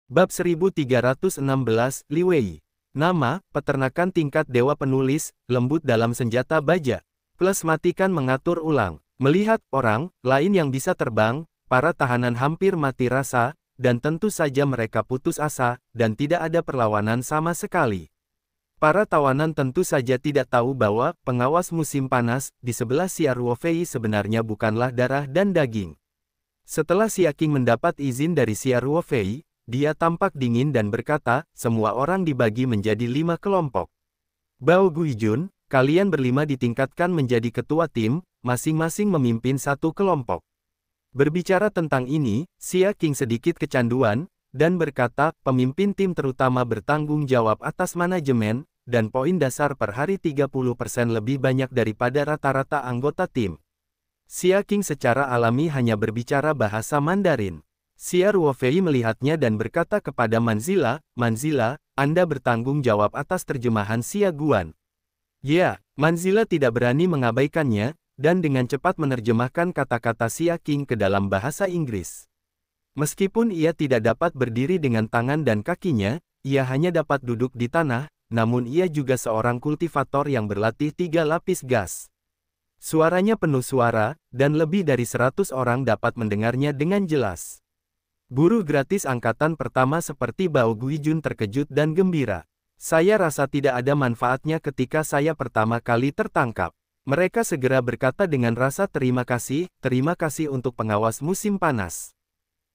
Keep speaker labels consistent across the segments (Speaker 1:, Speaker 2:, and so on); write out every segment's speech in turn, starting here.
Speaker 1: Bab 1316 Li Wei. Nama, peternakan tingkat dewa penulis, lembut dalam senjata baja. Plus matikan mengatur ulang. Melihat orang lain yang bisa terbang, para tahanan hampir mati rasa, dan tentu saja mereka putus asa, dan tidak ada perlawanan sama sekali. Para tawanan tentu saja tidak tahu bahwa pengawas musim panas di sebelah Xia Ruofei sebenarnya bukanlah darah dan daging. Setelah Xia Qing mendapat izin dari Xia Ruofei, dia tampak dingin dan berkata, semua orang dibagi menjadi 5 kelompok. Bao Guijun, kalian berlima ditingkatkan menjadi ketua tim, masing-masing memimpin satu kelompok. Berbicara tentang ini, Xia Qing sedikit kecanduan, dan berkata, pemimpin tim terutama bertanggung jawab atas manajemen, dan poin dasar per hari 30% lebih banyak daripada rata-rata anggota tim. Xia Qing secara alami hanya berbicara bahasa Mandarin. Xia Ruofei melihatnya dan berkata kepada Manzila, Manzila, Anda bertanggung jawab atas terjemahan Xia Guan. Ya, Manzila tidak berani mengabaikannya, dan dengan cepat menerjemahkan kata-kata Xia Qing ke dalam bahasa Inggris. Meskipun ia tidak dapat berdiri dengan tangan dan kakinya, ia hanya dapat duduk di tanah, namun ia juga seorang kultivator yang berlatih 3 lapis gas. Suaranya penuh suara, dan lebih dari 100 orang dapat mendengarnya dengan jelas. Buruh gratis angkatan pertama seperti Bao Guijun terkejut dan gembira. Saya rasa tidak ada manfaatnya ketika saya pertama kali tertangkap. Mereka segera berkata dengan rasa terima kasih untuk pengawas musim panas.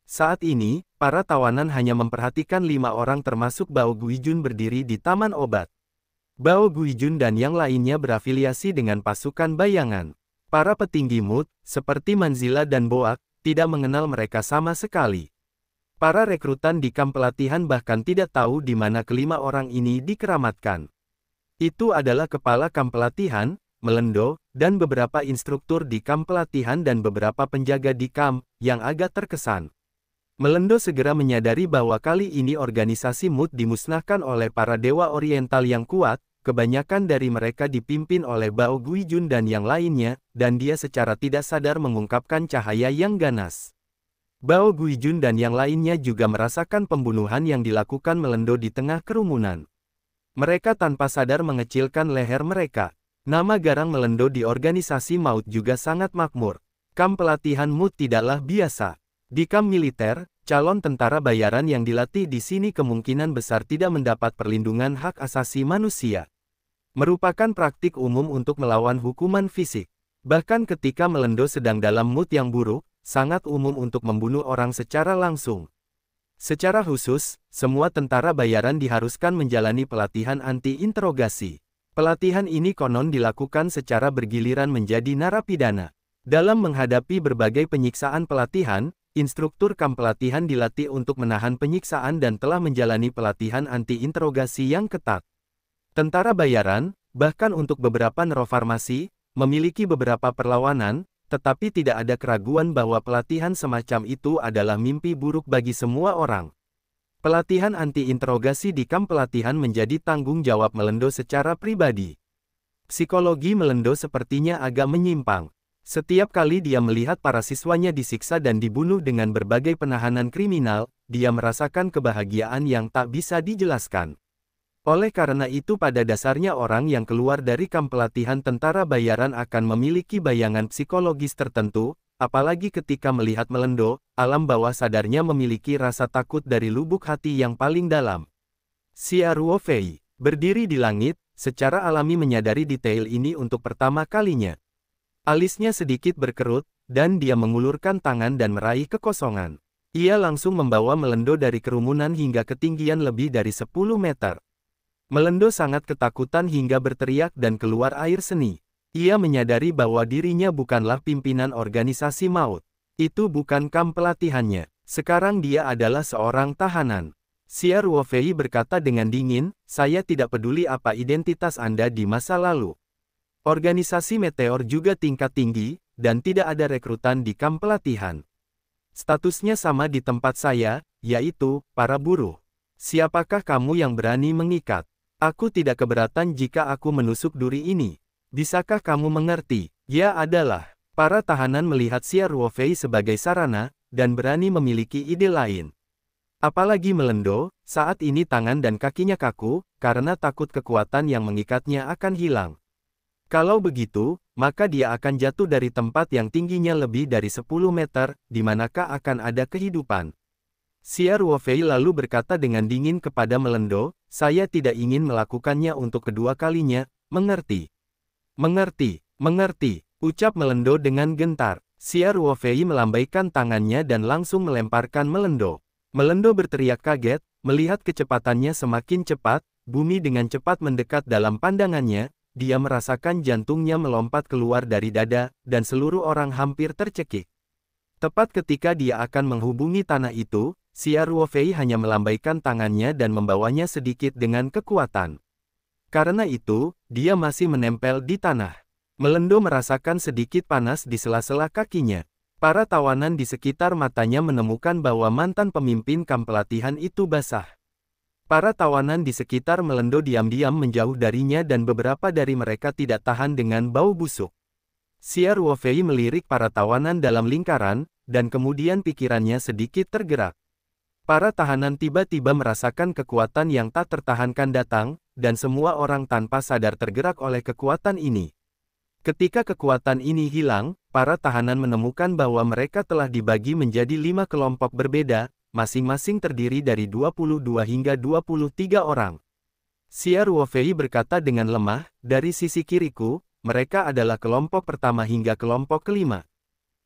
Speaker 1: Saat ini, para tawanan hanya memperhatikan 5 orang termasuk Bao Guijun berdiri di taman obat. Bao Guijun dan yang lainnya berafiliasi dengan pasukan bayangan. Para petinggi MUT, seperti Manzila dan Boak, tidak mengenal mereka sama sekali. Para rekrutan di kamp pelatihan bahkan tidak tahu di mana kelima orang ini dikeramatkan. Itu adalah kepala kamp pelatihan, Melendo, dan beberapa instruktur di kamp pelatihan dan beberapa penjaga di kamp, yang agak terkesan. Melendo segera menyadari bahwa kali ini organisasi MUT dimusnahkan oleh para dewa oriental yang kuat, kebanyakan dari mereka dipimpin oleh Bao Guijun dan yang lainnya, dan dia secara tidak sadar mengungkapkan cahaya yang ganas. Bao Guijun dan yang lainnya juga merasakan pembunuhan yang dilakukan Melendo di tengah kerumunan. Mereka tanpa sadar mengecilkan leher mereka. Nama garang Melendo di organisasi MAUT juga sangat makmur. Kamp pelatihan MUT tidaklah biasa. Di kamp militer, calon tentara bayaran yang dilatih di sini kemungkinan besar tidak mendapat perlindungan hak asasi manusia. Merupakan praktik umum untuk melawan hukuman fisik. Bahkan ketika Melendo sedang dalam mood yang buruk, sangat umum untuk membunuh orang secara langsung. Secara khusus, semua tentara bayaran diharuskan menjalani pelatihan anti-interogasi. Pelatihan ini konon dilakukan secara bergiliran menjadi narapidana. Dalam menghadapi berbagai penyiksaan pelatihan, instruktur kamp pelatihan dilatih untuk menahan penyiksaan dan telah menjalani pelatihan anti-interogasi yang ketat. Tentara bayaran, bahkan untuk beberapa nerofarmasi, memiliki beberapa perlawanan, tetapi tidak ada keraguan bahwa pelatihan semacam itu adalah mimpi buruk bagi semua orang. Pelatihan anti-interogasi di kamp pelatihan menjadi tanggung jawab Melendo secara pribadi. Psikologi Melendo sepertinya agak menyimpang. Setiap kali dia melihat para siswanya disiksa dan dibunuh dengan berbagai penahanan kriminal, dia merasakan kebahagiaan yang tak bisa dijelaskan. Oleh karena itu pada dasarnya orang yang keluar dari kamp pelatihan tentara bayaran akan memiliki bayangan psikologis tertentu, apalagi ketika melihat Melendo, alam bawah sadarnya memiliki rasa takut dari lubuk hati yang paling dalam. Xia Ruofei, berdiri di langit, secara alami menyadari detail ini untuk pertama kalinya. Alisnya sedikit berkerut, dan dia mengulurkan tangan dan meraih kekosongan. Ia langsung membawa Melendo dari kerumunan hingga ketinggian lebih dari 10 meter. Melendo sangat ketakutan hingga berteriak dan keluar air seni. Ia menyadari bahwa dirinya bukanlah pimpinan organisasi MAUT. Itu bukan kamp pelatihannya. Sekarang dia adalah seorang tahanan. Xia Ruofei berkata dengan dingin, saya tidak peduli apa identitas Anda di masa lalu. Organisasi Meteor juga tingkat tinggi, dan tidak ada rekrutan di kamp pelatihan. Statusnya sama di tempat saya, yaitu, para buruh. Siapakah kamu yang berani mengikat? Aku tidak keberatan jika aku menusuk duri ini. Bisakah kamu mengerti? Ya adalah. Para tahanan melihat Xia Ruofei sebagai sarana, dan berani memiliki ide lain. Apalagi Melendo, saat ini tangan dan kakinya kaku, karena takut kekuatan yang mengikatnya akan hilang. Kalau begitu, maka dia akan jatuh dari tempat yang tingginya lebih dari 10 meter, di manakah akan ada kehidupan. Xia Ruofei lalu berkata dengan dingin kepada Melendo, saya tidak ingin melakukannya untuk kedua kalinya, mengerti? Mengerti, mengerti, ucap Melendo dengan gentar. Xia Ruofei melambaikan tangannya dan langsung melemparkan Melendo. Melendo berteriak kaget, melihat kecepatannya semakin cepat, bumi dengan cepat mendekat dalam pandangannya, dia merasakan jantungnya melompat keluar dari dada, dan seluruh orang hampir tercekik. Tepat ketika dia akan menghubungi tanah itu, Xia Ruofei hanya melambaikan tangannya dan membawanya sedikit dengan kekuatan. Karena itu, dia masih menempel di tanah. Melendo merasakan sedikit panas di sela-sela kakinya. Para tawanan di sekitar matanya menemukan bahwa mantan pemimpin kamp pelatihan itu basah. Para tawanan di sekitar Melendo diam-diam menjauh darinya dan beberapa dari mereka tidak tahan dengan bau busuk. Xia Ruofei melirik para tawanan dalam lingkaran, dan kemudian pikirannya sedikit tergerak. Para tahanan tiba-tiba merasakan kekuatan yang tak tertahankan datang, dan semua orang tanpa sadar tergerak oleh kekuatan ini. Ketika kekuatan ini hilang, para tahanan menemukan bahwa mereka telah dibagi menjadi 5 kelompok berbeda, masing-masing terdiri dari 22 hingga 23 orang. Xia Ruofei berkata dengan lemah, dari sisi kiriku, mereka adalah kelompok pertama hingga kelompok kelima.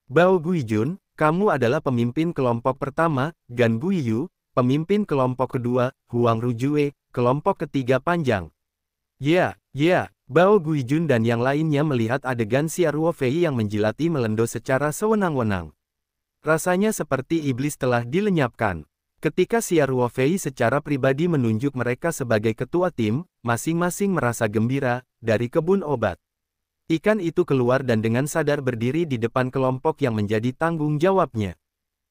Speaker 1: Bao Guijun, kamu adalah pemimpin kelompok pertama, Gan Guiyu, pemimpin kelompok kedua, Huang Rujue, kelompok ketiga panjang. Ya. Bao Guijun dan yang lainnya melihat adegan Xia Ruofei yang menjilati Melendo secara sewenang-wenang. Rasanya seperti iblis telah dilenyapkan. Ketika Xia Ruofei secara pribadi menunjuk mereka sebagai ketua tim, masing-masing merasa gembira, dari kebun obat. Ikan itu keluar dan dengan sadar berdiri di depan kelompok yang menjadi tanggung jawabnya.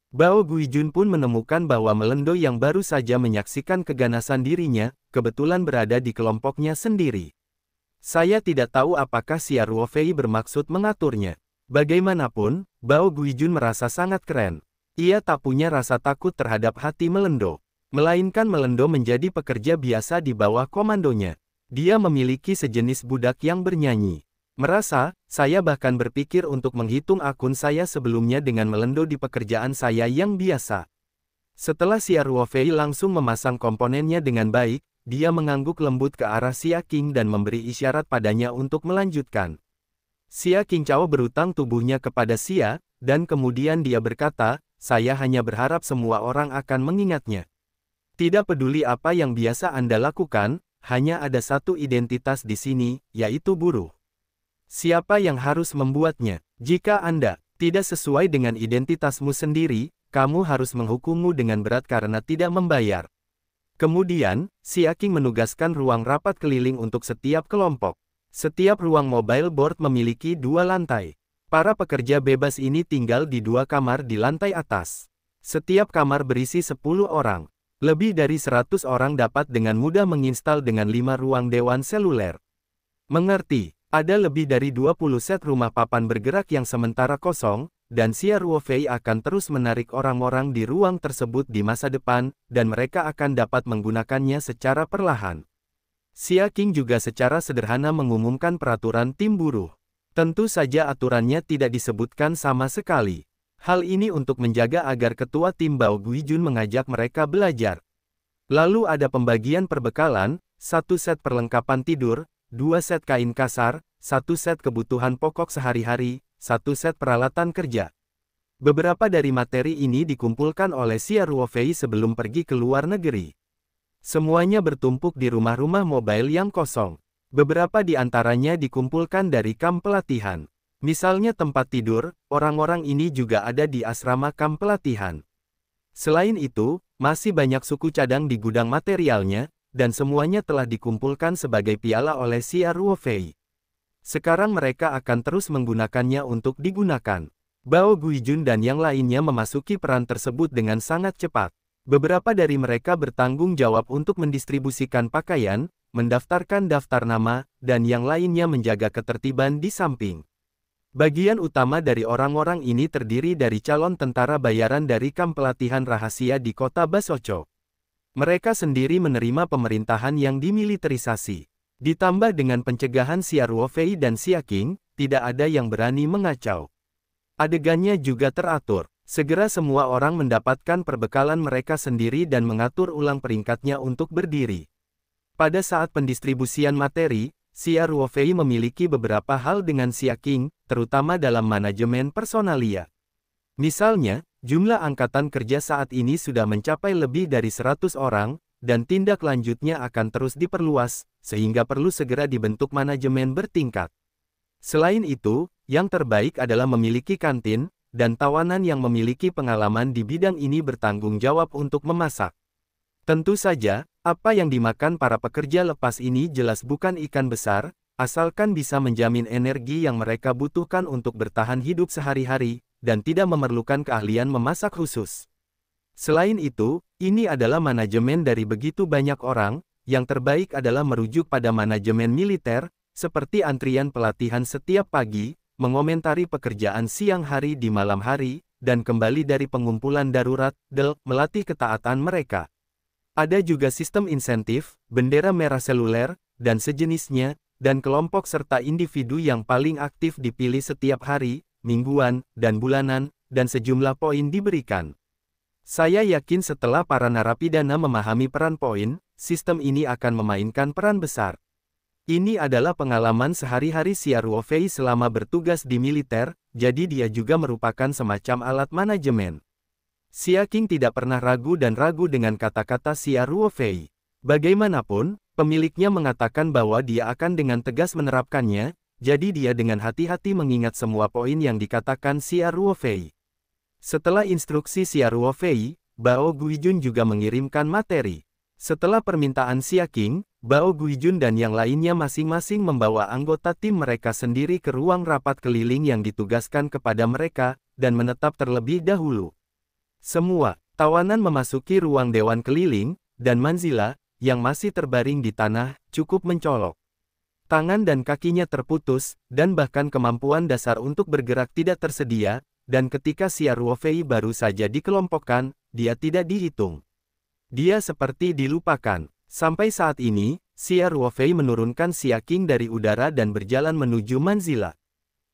Speaker 1: Bao Guijun pun menemukan bahwa Melendo yang baru saja menyaksikan keganasan dirinya, kebetulan berada di kelompoknya sendiri. Saya tidak tahu apakah Xia Ruofei bermaksud mengaturnya. Bagaimanapun, Bao Guijun merasa sangat keren. Ia tak punya rasa takut terhadap hati Melendo. Melainkan Melendo menjadi pekerja biasa di bawah komandonya. Dia memiliki sejenis budak yang bernyanyi. Saya bahkan berpikir untuk menghitung akun saya sebelumnya dengan Melendo di pekerjaan saya yang biasa. Setelah Xia Ruofei langsung memasang komponennya dengan baik, dia mengangguk lembut ke arah Xia Qing dan memberi isyarat padanya untuk melanjutkan. Xia Qingchao berutang tubuhnya kepada Xia, dan kemudian dia berkata, saya hanya berharap semua orang akan mengingatnya. Tidak peduli apa yang biasa Anda lakukan, hanya ada satu identitas di sini, yaitu buruh. Siapa yang harus membuatnya? Jika Anda tidak sesuai dengan identitasmu sendiri, kamu harus menghukummu dengan berat karena tidak membayar. Kemudian, Xia Qing menugaskan ruang rapat keliling untuk setiap kelompok. Setiap ruang mobile board memiliki 2 lantai. Para pekerja bebas ini tinggal di 2 kamar di lantai atas. Setiap kamar berisi 10 orang. Lebih dari 100 orang dapat dengan mudah menginstal dengan 5 ruang dewan seluler. Mengerti, ada lebih dari 20 set rumah papan bergerak yang sementara kosong, dan Xia Ruofei akan terus menarik orang-orang di ruang tersebut di masa depan, dan mereka akan dapat menggunakannya secara perlahan. Xia Qing juga secara sederhana mengumumkan peraturan tim buruh. Tentu saja aturannya tidak disebutkan sama sekali. Hal ini untuk menjaga agar ketua tim Bao Guijun mengajak mereka belajar. Lalu ada pembagian perbekalan, 1 set perlengkapan tidur, 2 set kain kasar, 1 set kebutuhan pokok sehari-hari, 1 set peralatan kerja. Beberapa dari materi ini dikumpulkan oleh Xia Ruofei sebelum pergi ke luar negeri. Semuanya bertumpuk di rumah-rumah mobile yang kosong. Beberapa di antaranya dikumpulkan dari kamp pelatihan. Misalnya tempat tidur, orang-orang ini juga ada di asrama kamp pelatihan. Selain itu, masih banyak suku cadang di gudang materialnya, dan semuanya telah dikumpulkan sebagai piala oleh Xia Ruofei. Sekarang mereka akan terus menggunakannya untuk digunakan. Bao Guijun dan yang lainnya memasuki peran tersebut dengan sangat cepat. Beberapa dari mereka bertanggung jawab untuk mendistribusikan pakaian, mendaftarkan daftar nama, dan yang lainnya menjaga ketertiban di samping. Bagian utama dari orang-orang ini terdiri dari calon tentara bayaran dari kamp pelatihan rahasia di kota Basocho. Mereka sendiri menerima pemerintahan yang dimiliterisasi. Ditambah dengan pencegahan Xia Ruofei dan Xia Qing, tidak ada yang berani mengacau. Adegannya juga teratur. Segera semua orang mendapatkan perbekalan mereka sendiri dan mengatur ulang peringkatnya untuk berdiri. Pada saat pendistribusian materi, Xia Ruofei memiliki beberapa hal dengan Xia Qing, terutama dalam manajemen personalia. Misalnya, jumlah angkatan kerja saat ini sudah mencapai lebih dari 100 orang, dan tindak lanjutnya akan terus diperluas, sehingga perlu segera dibentuk manajemen bertingkat. Selain itu, yang terbaik adalah memiliki kantin, dan tawanan yang memiliki pengalaman di bidang ini bertanggung jawab untuk memasak. Tentu saja, apa yang dimakan para pekerja lepas ini jelas bukan ikan besar, asalkan bisa menjamin energi yang mereka butuhkan untuk bertahan hidup sehari-hari, dan tidak memerlukan keahlian memasak khusus. Selain itu, ini adalah manajemen dari begitu banyak orang, yang terbaik adalah merujuk pada manajemen militer, seperti antrian pelatihan setiap pagi, mengomentari pekerjaan siang hari di malam hari, dan kembali dari pengumpulan darurat, melatih ketaatan mereka. Ada juga sistem insentif, bendera merah seluler, dan sejenisnya, dan kelompok serta individu yang paling aktif dipilih setiap hari, mingguan, dan bulanan, dan sejumlah poin diberikan. Saya yakin setelah para narapidana memahami peran poin, sistem ini akan memainkan peran besar. Ini adalah pengalaman sehari-hari Xia Ruofei selama bertugas di militer, jadi dia juga merupakan semacam alat manajemen. Xia Qing tidak pernah ragu dengan kata-kata Xia Ruofei. Bagaimanapun, pemiliknya mengatakan bahwa dia akan dengan tegas menerapkannya, jadi dia dengan hati-hati mengingat semua poin yang dikatakan Xia Ruofei. Setelah instruksi Xia Ruofei, Bao Guijun juga mengirimkan materi. Setelah permintaan Xia Qing, Bao Guijun dan yang lainnya masing-masing membawa anggota tim mereka sendiri ke ruang rapat keliling yang ditugaskan kepada mereka, dan menetap terlebih dahulu. Semua tawanan memasuki ruang dewan keliling, dan Manzila, yang masih terbaring di tanah, cukup mencolok. Tangan dan kakinya terputus, dan bahkan kemampuan dasar untuk bergerak tidak tersedia, dan ketika Xia Ruofei baru saja dikelompokkan, dia tidak dihitung. Dia seperti dilupakan. Sampai saat ini, Xia Ruofei menurunkan Xia Qing dari udara dan berjalan menuju Manzila.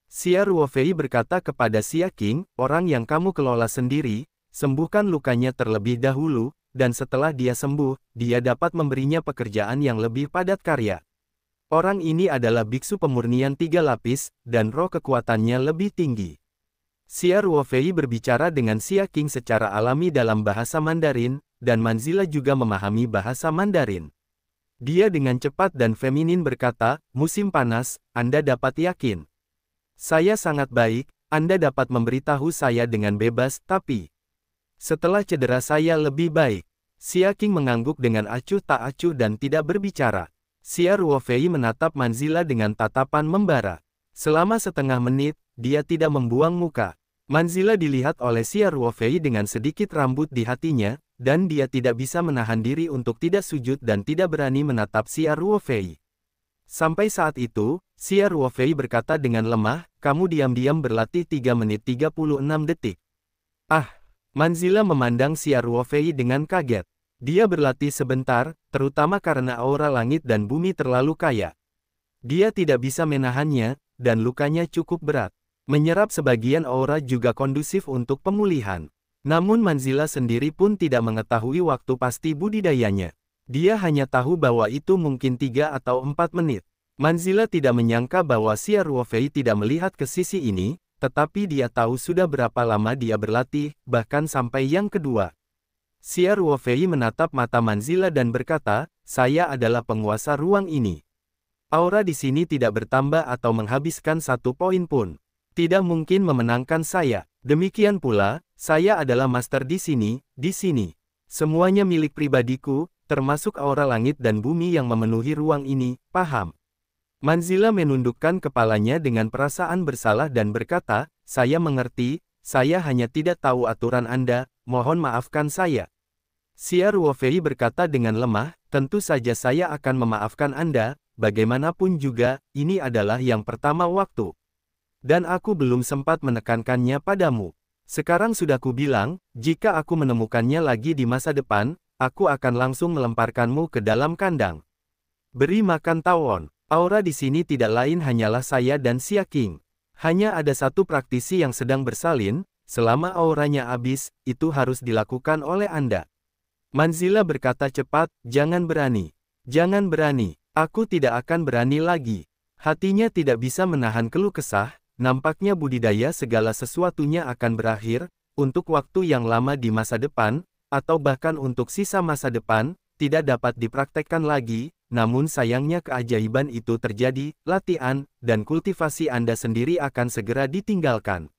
Speaker 1: Xia Ruofei berkata kepada Xia Qing, orang yang kamu kelola sendiri, sembuhkan lukanya terlebih dahulu, dan setelah dia sembuh, dia dapat memberinya pekerjaan yang lebih padat karya. Orang ini adalah biksu pemurnian 3 lapis, dan roh kekuatannya lebih tinggi. Xia Ruofei berbicara dengan Xia Qing secara alami dalam bahasa Mandarin, dan Manzila juga memahami bahasa Mandarin. Dia dengan cepat dan feminin berkata, musim panas, Anda dapat yakin. Saya sangat baik, Anda dapat memberitahu saya dengan bebas, tapi setelah cedera saya lebih baik. Xia Qing mengangguk dengan acuh tak acuh dan tidak berbicara. Xia Ruofei menatap Manzila dengan tatapan membara. Selama setengah menit, dia tidak membuang muka. Manzila dilihat oleh Xia Ruofei dengan sedikit rambut di hatinya, dan dia tidak bisa menahan diri untuk tidak sujud dan tidak berani menatap Xia Ruofei. Sampai saat itu, Xia Ruofei berkata dengan lemah, kamu diam-diam berlatih 3 menit 36 detik. Ah! Manzila memandang Xia Ruofei dengan kaget. Dia berlatih sebentar, terutama karena aura langit dan bumi terlalu kaya. Dia tidak bisa menahannya, dan lukanya cukup berat. Menyerap sebagian aura juga kondusif untuk pemulihan. Namun Manzila sendiri pun tidak mengetahui waktu pasti budidayanya. Dia hanya tahu bahwa itu mungkin 3 atau 4 menit. Manzila tidak menyangka bahwa Xia Ruofei tidak melihat ke sisi ini, tetapi dia tahu sudah berapa lama dia berlatih, bahkan sampai yang kedua. Xia Ruofei menatap mata Manzila dan berkata, saya adalah penguasa ruang ini. Aura di sini tidak bertambah atau menghabiskan 1 poin pun. Tidak mungkin memenangkan saya. Demikian pula, saya adalah master di sini, di sini. Semuanya milik pribadiku, termasuk aura langit dan bumi yang memenuhi ruang ini, paham? Manzila menundukkan kepalanya dengan perasaan bersalah dan berkata, saya mengerti, saya hanya tidak tahu aturan Anda, mohon maafkan saya. Xia Ruofei berkata dengan lemah, tentu saja saya akan memaafkan Anda, bagaimanapun juga, ini adalah yang pertama waktu. Dan aku belum sempat menekankannya padamu. Sekarang sudah kubilang, jika aku menemukannya lagi di masa depan, aku akan langsung melemparkanmu ke dalam kandang. Beri makan tawon. Aura di sini tidak lain hanyalah saya dan Xia Qing. Hanya ada satu praktisi yang sedang bersalin, selama auranya habis, itu harus dilakukan oleh Anda. Manzila berkata cepat, jangan berani. Jangan berani. Aku tidak akan berani lagi. Hatinya tidak bisa menahan keluh kesah. Nampaknya budidaya segala sesuatunya akan berakhir, untuk waktu yang lama di masa depan, atau bahkan untuk sisa masa depan, tidak dapat dipraktekkan lagi, namun sayangnya keajaiban itu terjadi, latihan, dan kultivasi Anda sendiri akan segera ditinggalkan.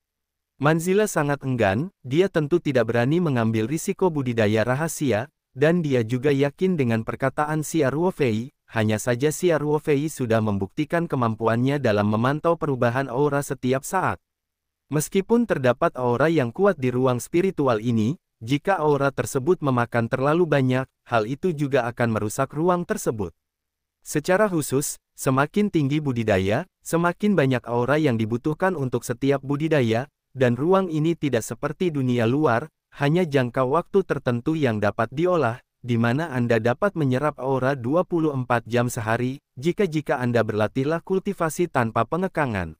Speaker 1: Manzila sangat enggan, dia tentu tidak berani mengambil risiko budidaya rahasia, dan dia juga yakin dengan perkataan Xia Ruofei. Hanya saja Xia Ruofei sudah membuktikan kemampuannya dalam memantau perubahan aura setiap saat. Meskipun terdapat aura yang kuat di ruang spiritual ini, jika aura tersebut memakan terlalu banyak, hal itu juga akan merusak ruang tersebut. Secara khusus, semakin tinggi budidaya, semakin banyak aura yang dibutuhkan untuk setiap budidaya, dan ruang ini tidak seperti dunia luar, hanya jangka waktu tertentu yang dapat diolah, di mana Anda dapat menyerap aura 24 jam sehari, jika Anda berlatihlah kultivasi tanpa pengekangan.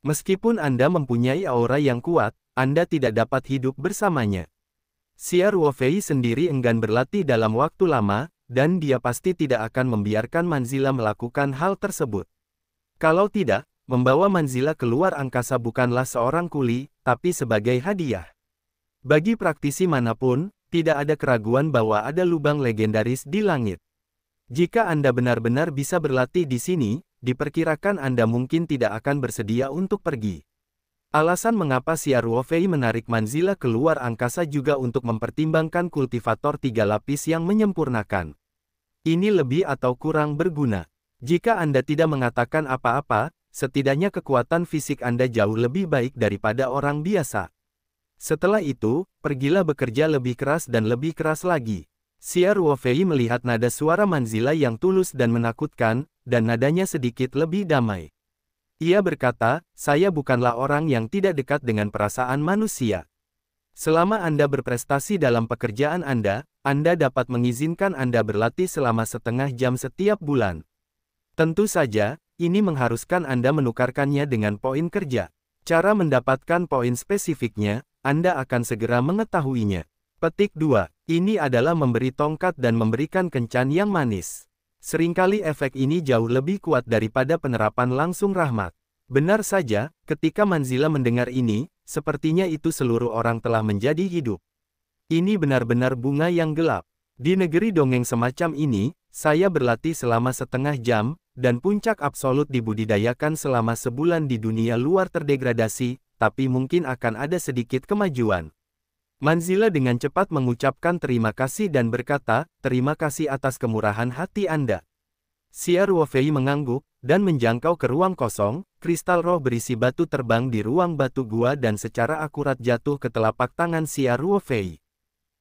Speaker 1: Meskipun Anda mempunyai aura yang kuat, Anda tidak dapat hidup bersamanya. Xia Ruofei sendiri enggan berlatih dalam waktu lama, dan dia pasti tidak akan membiarkan Manzila melakukan hal tersebut. Kalau tidak, membawa Manzila keluar angkasa bukanlah seorang kuli, tapi sebagai hadiah. Bagi praktisi manapun, tidak ada keraguan bahwa ada lubang legendaris di langit. Jika Anda benar-benar bisa berlatih di sini, diperkirakan Anda mungkin tidak akan bersedia untuk pergi. Alasan mengapa Xia Ruofei menarik Manzila keluar angkasa juga untuk mempertimbangkan kultivator 3 lapis yang menyempurnakan. Ini lebih atau kurang berguna. Jika Anda tidak mengatakan apa-apa, setidaknya kekuatan fisik Anda jauh lebih baik daripada orang biasa. Setelah itu, pergilah bekerja lebih keras dan lebih keras lagi. Xia Ruofei melihat nada suara Manzila yang tulus dan menakutkan, dan nadanya sedikit lebih damai. Ia berkata, saya bukanlah orang yang tidak dekat dengan perasaan manusia. Selama Anda berprestasi dalam pekerjaan Anda dapat mengizinkan Anda berlatih selama setengah jam setiap bulan. Tentu saja, ini mengharuskan Anda menukarkannya dengan poin kerja. Cara mendapatkan poin spesifiknya, Anda akan segera mengetahuinya. Petik 2. Ini adalah memberi tongkat dan memberikan kencan yang manis. Seringkali efek ini jauh lebih kuat daripada penerapan langsung rahmat. Benar saja, ketika Manzila mendengar ini, sepertinya itu seluruh orang telah menjadi hidup. Ini benar-benar bunga yang gelap. Di negeri dongeng semacam ini, saya berlatih selama setengah jam, dan puncak absolut dibudidayakan selama sebulan di dunia luar terdegradasi, tapi mungkin akan ada sedikit kemajuan. Manzila dengan cepat mengucapkan terima kasih dan berkata, terima kasih atas kemurahan hati Anda. Xia Ruofei mengangguk, dan menjangkau ke ruang kosong, kristal roh berisi batu terbang di ruang batu gua dan secara akurat jatuh ke telapak tangan Xia Ruofei.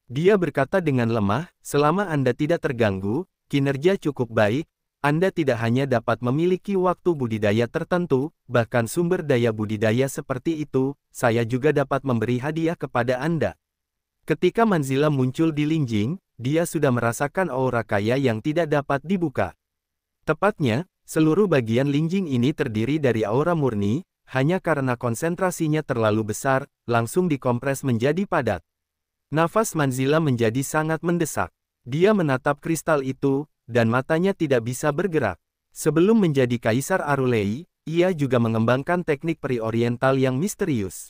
Speaker 1: Dia berkata dengan lemah, selama Anda tidak terganggu, kinerja cukup baik, Anda tidak hanya dapat memiliki waktu budidaya tertentu, bahkan sumber daya budidaya seperti itu, saya juga dapat memberi hadiah kepada Anda. Ketika Manzila muncul di Linjing, dia sudah merasakan aura kaya yang tidak dapat dibuka. Tepatnya, seluruh bagian Linjing ini terdiri dari aura murni, hanya karena konsentrasinya terlalu besar, langsung dikompres menjadi padat. Nafas Manzila menjadi sangat mendesak. Dia menatap kristal itu, dan matanya tidak bisa bergerak. Sebelum menjadi Kaisar Arulei, ia juga mengembangkan teknik peri oriental yang misterius.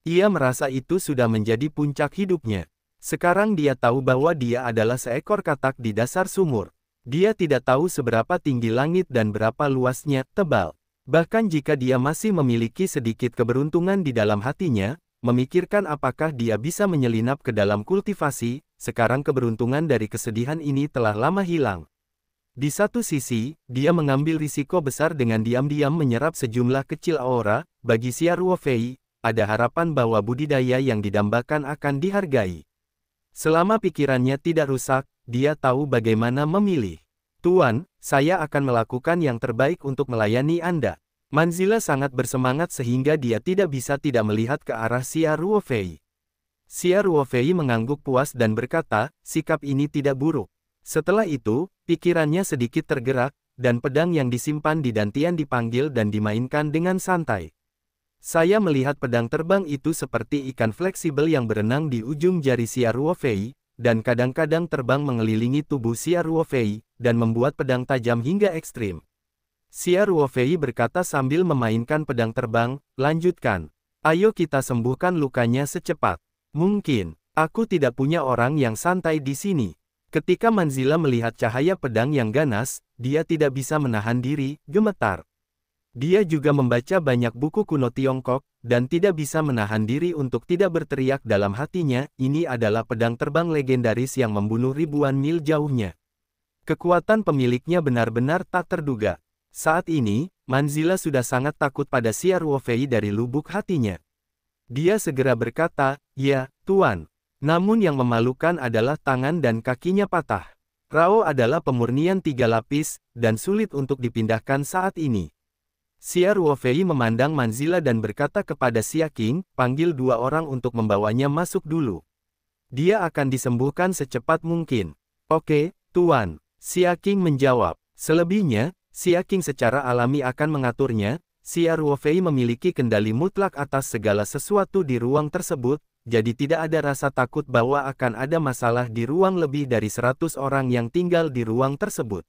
Speaker 1: Ia merasa itu sudah menjadi puncak hidupnya. Sekarang dia tahu bahwa dia adalah seekor katak di dasar sumur. Dia tidak tahu seberapa tinggi langit dan berapa luasnya, tebal. Bahkan jika dia masih memiliki sedikit keberuntungan di dalam hatinya, memikirkan apakah dia bisa menyelinap ke dalam kultivasi, sekarang keberuntungan dari kesedihan ini telah lama hilang. Di satu sisi, dia mengambil risiko besar dengan diam-diam menyerap sejumlah kecil aura, bagi Xia Ruofei, ada harapan bahwa budidaya yang didambakan akan dihargai. Selama pikirannya tidak rusak, dia tahu bagaimana memilih. Tuan, saya akan melakukan yang terbaik untuk melayani Anda. Manzila sangat bersemangat sehingga dia tidak bisa tidak melihat ke arah Xia Ruofei. Xia Ruofei mengangguk puas dan berkata, sikap ini tidak buruk. Setelah itu, pikirannya sedikit tergerak, dan pedang yang disimpan di dantian dipanggil dan dimainkan dengan santai. Saya melihat pedang terbang itu seperti ikan fleksibel yang berenang di ujung jari Xia Ruofei, dan kadang-kadang terbang mengelilingi tubuh Xia Ruofei, dan membuat pedang tajam hingga ekstrim. Xia Ruofei berkata sambil memainkan pedang terbang, lanjutkan. Ayo kita sembuhkan lukanya secepat. Mungkin, aku tidak punya orang yang santai di sini. Ketika Manzila melihat cahaya pedang yang ganas, dia tidak bisa menahan diri, gemetar. Dia juga membaca banyak buku kuno Tiongkok, dan tidak bisa menahan diri untuk tidak berteriak dalam hatinya, ini adalah pedang terbang legendaris yang membunuh ribuan mil jauhnya. Kekuatan pemiliknya benar-benar tak terduga. Saat ini, Manzila sudah sangat takut pada Xia Ruofei dari lubuk hatinya. Dia segera berkata, ya, Tuan. Namun yang memalukan adalah tangan dan kakinya patah. Rao adalah pemurnian 3 lapis, dan sulit untuk dipindahkan saat ini. Xia Ruofei memandang Manzila dan berkata kepada Xia Qing, panggil 2 orang untuk membawanya masuk dulu. Dia akan disembuhkan secepat mungkin. Oke, Tuan. Xia Qing menjawab. Selebihnya, Xia Qing secara alami akan mengaturnya. Xia Ruofei memiliki kendali mutlak atas segala sesuatu di ruang tersebut, jadi tidak ada rasa takut bahwa akan ada masalah di ruang lebih dari 100 orang yang tinggal di ruang tersebut.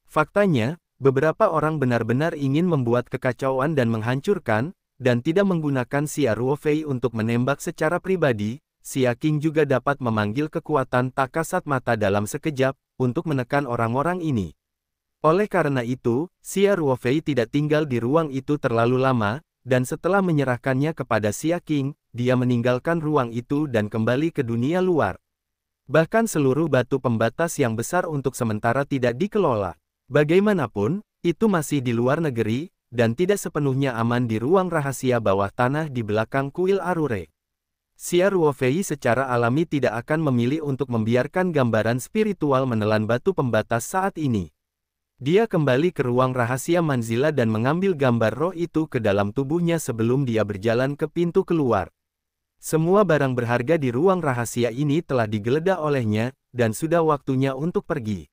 Speaker 1: Faktanya, beberapa orang benar-benar ingin membuat kekacauan dan menghancurkan, dan tidak menggunakan Xia Ruofei untuk menembak secara pribadi. Xia Qing juga dapat memanggil kekuatan tak kasat mata dalam sekejap, untuk menekan orang-orang ini. Oleh karena itu, Xia Ruofei tidak tinggal di ruang itu terlalu lama, dan setelah menyerahkannya kepada Xia Qing, dia meninggalkan ruang itu dan kembali ke dunia luar. Bahkan seluruh batu pembatas yang besar untuk sementara tidak dikelola. Bagaimanapun, itu masih di luar negeri, dan tidak sepenuhnya aman di ruang rahasia bawah tanah di belakang kuil Arure. Xia Ruofei secara alami tidak akan memilih untuk membiarkan gambaran spiritual menelan batu pembatas saat ini. Dia kembali ke ruang rahasia Manzila dan mengambil gambar roh itu ke dalam tubuhnya sebelum dia berjalan ke pintu keluar. Semua barang berharga di ruang rahasia ini telah digeledah olehnya, dan sudah waktunya untuk pergi.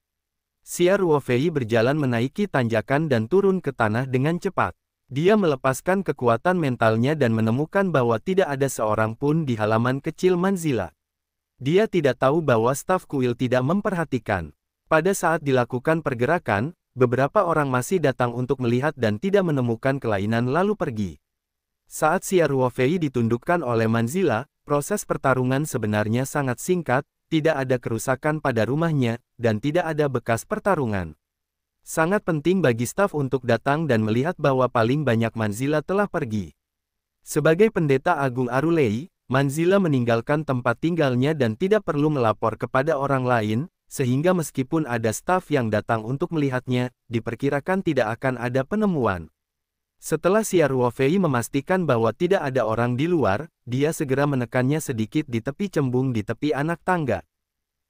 Speaker 1: Xia Ruofei berjalan menaiki tanjakan dan turun ke tanah dengan cepat. Dia melepaskan kekuatan mentalnya dan menemukan bahwa tidak ada seorang pun di halaman kecil Manzila. Dia tidak tahu bahwa staf kuil tidak memperhatikan. Pada saat dilakukan pergerakan, beberapa orang masih datang untuk melihat dan tidak menemukan kelainan lalu pergi. Saat Xia Ruofei ditundukkan oleh Manzila, proses pertarungan sebenarnya sangat singkat, tidak ada kerusakan pada rumahnya, dan tidak ada bekas pertarungan. Sangat penting bagi staf untuk datang dan melihat bahwa paling banyak Manzila telah pergi. Sebagai pendeta agung Arulei, Manzila meninggalkan tempat tinggalnya dan tidak perlu melapor kepada orang lain, sehingga meskipun ada staf yang datang untuk melihatnya, diperkirakan tidak akan ada penemuan. Setelah Xia Ruofei memastikan bahwa tidak ada orang di luar, dia segera menekannya sedikit di tepi cembung di tepi anak tangga.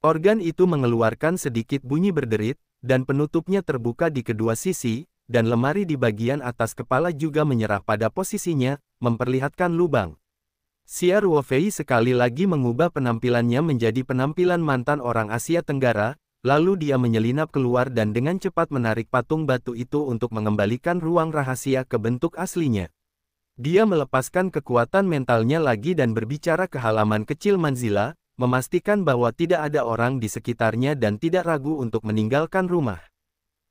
Speaker 1: Organ itu mengeluarkan sedikit bunyi berderit, dan penutupnya terbuka di kedua sisi, dan lemari di bagian atas kepala juga menyerah pada posisinya, memperlihatkan lubang. Xia Ruofei sekali lagi mengubah penampilannya menjadi penampilan mantan orang Asia Tenggara, lalu dia menyelinap keluar dan dengan cepat menarik patung batu itu untuk mengembalikan ruang rahasia ke bentuk aslinya. Dia melepaskan kekuatan mentalnya lagi dan berbicara ke halaman kecil Manzila, memastikan bahwa tidak ada orang di sekitarnya dan tidak ragu untuk meninggalkan rumah.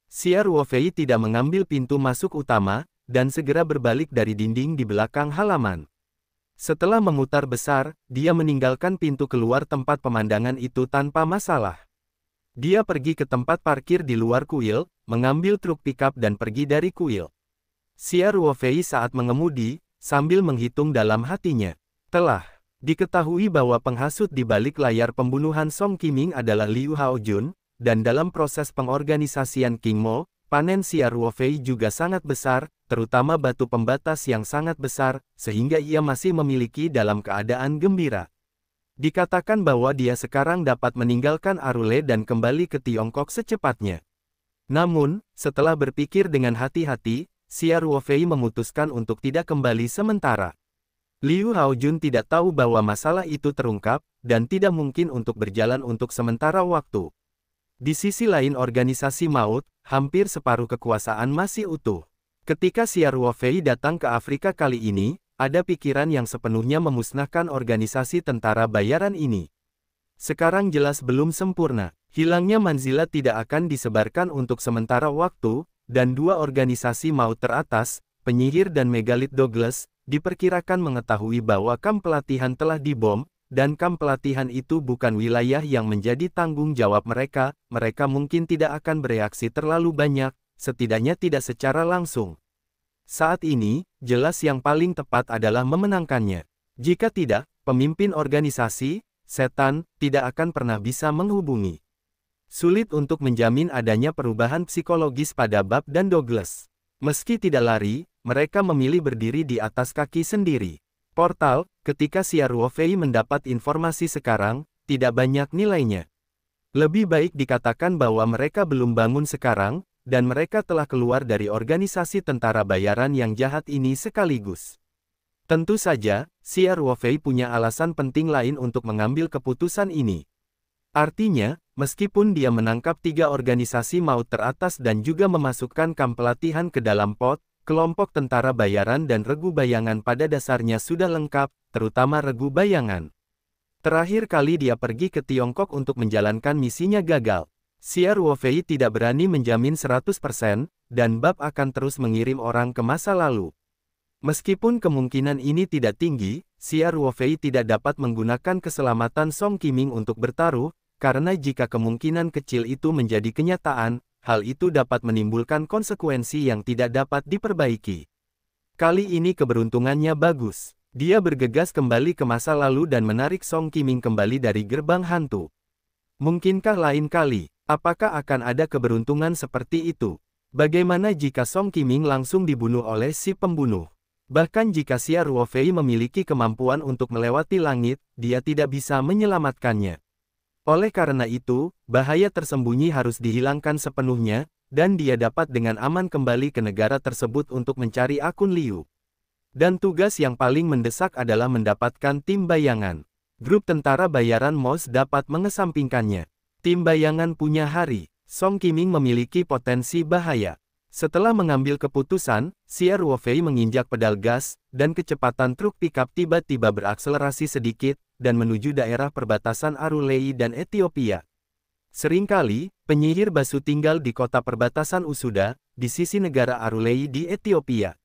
Speaker 1: Xia Ruofei tidak mengambil pintu masuk utama, dan segera berbalik dari dinding di belakang halaman. Setelah memutar besar, dia meninggalkan pintu keluar tempat pemandangan itu tanpa masalah. Dia pergi ke tempat parkir di luar kuil, mengambil truk pickup dan pergi dari kuil. Xia Ruofei saat mengemudi, sambil menghitung dalam hatinya. Telah diketahui bahwa penghasut di balik layar pembunuhan Song Qiming adalah Liu Haojun, dan dalam proses pengorganisasian King Mo, panen Xia Ruofei juga sangat besar, terutama batu pembatas yang sangat besar, sehingga ia masih memiliki dalam keadaan gembira. Dikatakan bahwa dia sekarang dapat meninggalkan Arule dan kembali ke Tiongkok secepatnya. Namun, setelah berpikir dengan hati-hati, Xia Ruofei memutuskan untuk tidak kembali sementara. Liu Haojun tidak tahu bahwa masalah itu terungkap, dan tidak mungkin untuk berjalan untuk sementara waktu. Di sisi lain organisasi maut, hampir separuh kekuasaan masih utuh. Ketika Xia Ruofei datang ke Afrika kali ini, ada pikiran yang sepenuhnya memusnahkan organisasi tentara bayaran ini. Sekarang jelas belum sempurna. Hilangnya Manzila tidak akan disebarkan untuk sementara waktu, dan dua organisasi maut teratas, penyihir dan Megalith Douglas, diperkirakan mengetahui bahwa kamp pelatihan telah dibom, dan kamp pelatihan itu bukan wilayah yang menjadi tanggung jawab mereka. Mereka mungkin tidak akan bereaksi terlalu banyak, setidaknya tidak secara langsung. Saat ini, jelas yang paling tepat adalah memenangkannya. Jika tidak, pemimpin organisasi, setan, tidak akan pernah bisa menghubungi. Sulit untuk menjamin adanya perubahan psikologis pada Bab dan Douglas. Meski tidak lari, mereka memilih berdiri di atas kaki sendiri. Portal, ketika Xia Ruofei mendapat informasi sekarang, tidak banyak nilainya. Lebih baik dikatakan bahwa mereka belum bangun sekarang, dan mereka telah keluar dari organisasi tentara bayaran yang jahat ini sekaligus. Tentu saja, Xia Ruofei punya alasan penting lain untuk mengambil keputusan ini. Artinya, meskipun dia menangkap 3 organisasi maut teratas dan juga memasukkan kamp pelatihan ke dalam pot, kelompok tentara bayaran dan regu bayangan pada dasarnya sudah lengkap, terutama regu bayangan. Terakhir kali dia pergi ke Tiongkok untuk menjalankan misinya gagal. Xia Ruofei tidak berani menjamin 100%, dan Bab akan terus mengirim orang ke masa lalu. Meskipun kemungkinan ini tidak tinggi, Xia Ruofei tidak dapat menggunakan keselamatan Song Qiming untuk bertaruh, karena jika kemungkinan kecil itu menjadi kenyataan, hal itu dapat menimbulkan konsekuensi yang tidak dapat diperbaiki. Kali ini keberuntungannya bagus. Dia bergegas kembali ke masa lalu dan menarik Song Qiming kembali dari gerbang hantu. Mungkinkah lain kali, apakah akan ada keberuntungan seperti itu? Bagaimana jika Song Qiming langsung dibunuh oleh si pembunuh? Bahkan jika Xia Ruofei memiliki kemampuan untuk melewati langit, dia tidak bisa menyelamatkannya. Oleh karena itu, bahaya tersembunyi harus dihilangkan sepenuhnya, dan dia dapat dengan aman kembali ke negara tersebut untuk mencari akun Liu. Dan tugas yang paling mendesak adalah mendapatkan tim bayangan. Grup tentara bayaran MOS dapat mengesampingkannya. Tim bayangan punya hari. Song Qiming memiliki potensi bahaya. Setelah mengambil keputusan, Xia Ruofei menginjak pedal gas, dan kecepatan truk pickup tiba-tiba berakselerasi sedikit, dan menuju daerah perbatasan Arulei dan Ethiopia. Seringkali, penyihir Basu tinggal di kota perbatasan Usuda, di sisi negara Arulei di Ethiopia.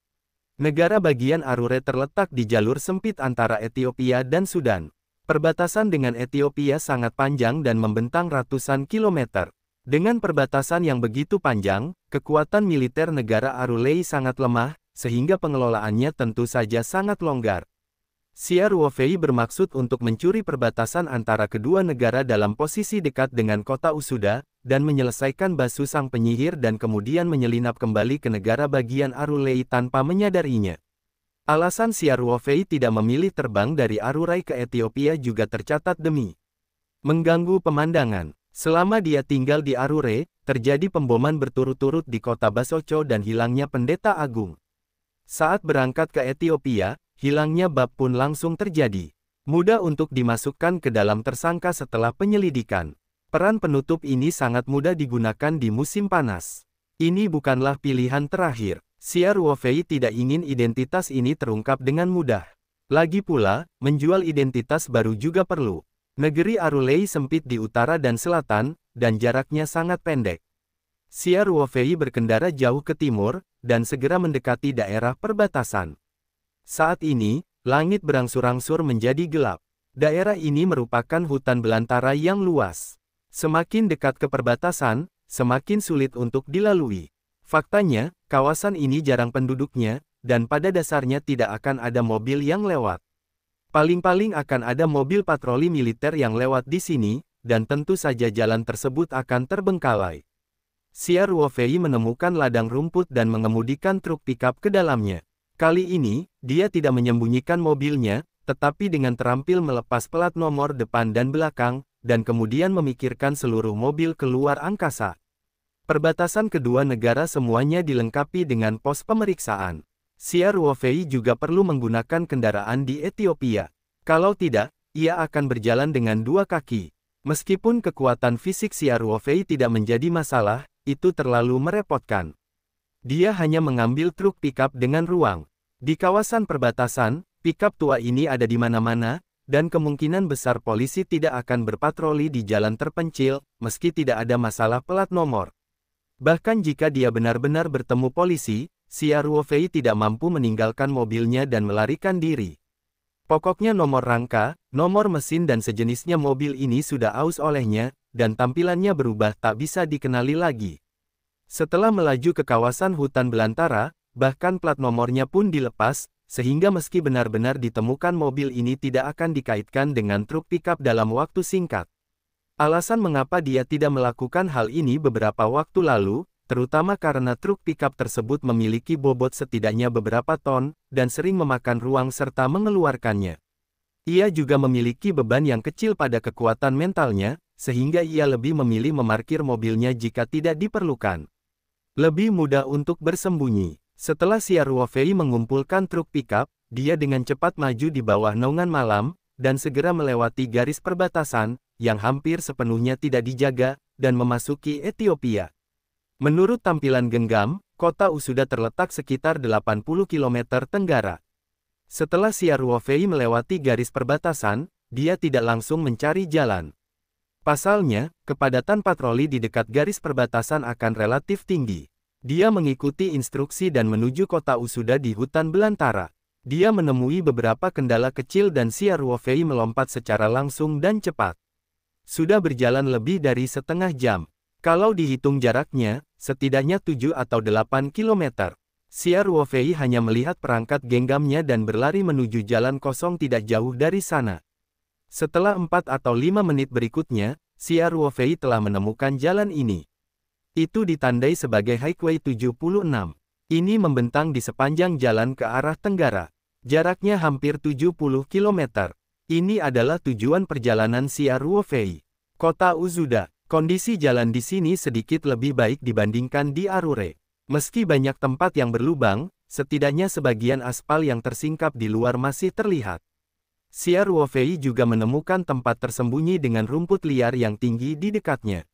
Speaker 1: Negara bagian Arure terletak di jalur sempit antara Ethiopia dan Sudan. Perbatasan dengan Ethiopia sangat panjang dan membentang ratusan kilometer. Dengan perbatasan yang begitu panjang, kekuatan militer negara Arulei sangat lemah, sehingga pengelolaannya tentu saja sangat longgar. Xia Ruofei bermaksud untuk mencuri perbatasan antara kedua negara dalam posisi dekat dengan kota Usuda, dan menyelesaikan Basu sang penyihir dan kemudian menyelinap kembali ke negara bagian Arulei tanpa menyadarinya. Alasan Xia Ruofei tidak memilih terbang dari Arurai ke Ethiopia juga tercatat demi mengganggu pemandangan. Selama dia tinggal di Arure, terjadi pemboman berturut-turut di kota Basocho dan hilangnya pendeta agung. Saat berangkat ke Ethiopia, hilangnya Bab pun langsung terjadi. Mudah untuk dimasukkan ke dalam tersangka setelah penyelidikan. Peran penutup ini sangat mudah digunakan di musim panas. Ini bukanlah pilihan terakhir. Xia Ruofei tidak ingin identitas ini terungkap dengan mudah. Lagi pula, menjual identitas baru juga perlu. Negeri Arulei sempit di utara dan selatan, dan jaraknya sangat pendek. Xia Ruofei berkendara jauh ke timur, dan segera mendekati daerah perbatasan. Saat ini, langit berangsur-angsur menjadi gelap. Daerah ini merupakan hutan belantara yang luas. Semakin dekat ke perbatasan, semakin sulit untuk dilalui. Faktanya, kawasan ini jarang penduduknya, dan pada dasarnya tidak akan ada mobil yang lewat. Paling-paling akan ada mobil patroli militer yang lewat di sini, dan tentu saja jalan tersebut akan terbengkalai. Xia Ruofei menemukan ladang rumput dan mengemudikan truk pickup ke dalamnya. Kali ini, dia tidak menyembunyikan mobilnya, tetapi dengan terampil melepas plat nomor depan dan belakang, dan kemudian memikirkan seluruh mobil keluar angkasa. Perbatasan kedua negara semuanya dilengkapi dengan pos pemeriksaan. Xia Ruofei juga perlu menggunakan kendaraan di Ethiopia. Kalau tidak, ia akan berjalan dengan 2 kaki. Meskipun kekuatan fisik Xia Ruofei tidak menjadi masalah, itu terlalu merepotkan. Dia hanya mengambil truk pickup dengan ruang. Di kawasan perbatasan, pickup tua ini ada di mana-mana, dan kemungkinan besar polisi tidak akan berpatroli di jalan terpencil, meski tidak ada masalah plat nomor. Bahkan jika dia benar-benar bertemu polisi, Xia Ruofei tidak mampu meninggalkan mobilnya dan melarikan diri. Pokoknya nomor rangka, nomor mesin dan sejenisnya mobil ini sudah aus olehnya, dan tampilannya berubah tak bisa dikenali lagi. Setelah melaju ke kawasan hutan belantara, bahkan plat nomornya pun dilepas, sehingga meski benar-benar ditemukan mobil ini tidak akan dikaitkan dengan truk pickup dalam waktu singkat. Alasan mengapa dia tidak melakukan hal ini beberapa waktu lalu, terutama karena truk pickup tersebut memiliki bobot setidaknya beberapa ton, dan sering memakan ruang serta mengeluarkannya. Ia juga memiliki beban yang kecil pada kekuatan mentalnya, sehingga ia lebih memilih memarkir mobilnya jika tidak diperlukan. Lebih mudah untuk bersembunyi. Setelah Xia Ruofei mengumpulkan truk pickup, dia dengan cepat maju di bawah naungan malam, dan segera melewati garis perbatasan, yang hampir sepenuhnya tidak dijaga, dan memasuki Ethiopia. Menurut tampilan genggam, kota Usuda terletak sekitar 80 km tenggara. Setelah Xia Ruofei melewati garis perbatasan, dia tidak langsung mencari jalan. Pasalnya, kepadatan patroli di dekat garis perbatasan akan relatif tinggi. Dia mengikuti instruksi dan menuju kota Usuda di hutan belantara. Dia menemui beberapa kendala kecil dan Xia Ruofei melompat secara langsung dan cepat. Sudah berjalan lebih dari setengah jam. Kalau dihitung jaraknya, setidaknya 7 atau 8 km. Xia Ruofei hanya melihat perangkat genggamnya dan berlari menuju jalan kosong tidak jauh dari sana. Setelah 4 atau 5 menit berikutnya, Xia Ruofei telah menemukan jalan ini. Itu ditandai sebagai Highway 76. Ini membentang di sepanjang jalan ke arah tenggara. Jaraknya hampir 70 km. Ini adalah tujuan perjalanan Xia Ruofei. Kota Usuda. Kondisi jalan di sini sedikit lebih baik dibandingkan di Arure. Meski banyak tempat yang berlubang, setidaknya sebagian aspal yang tersingkap di luar masih terlihat. Xia Ruofei juga menemukan tempat tersembunyi dengan rumput liar yang tinggi di dekatnya.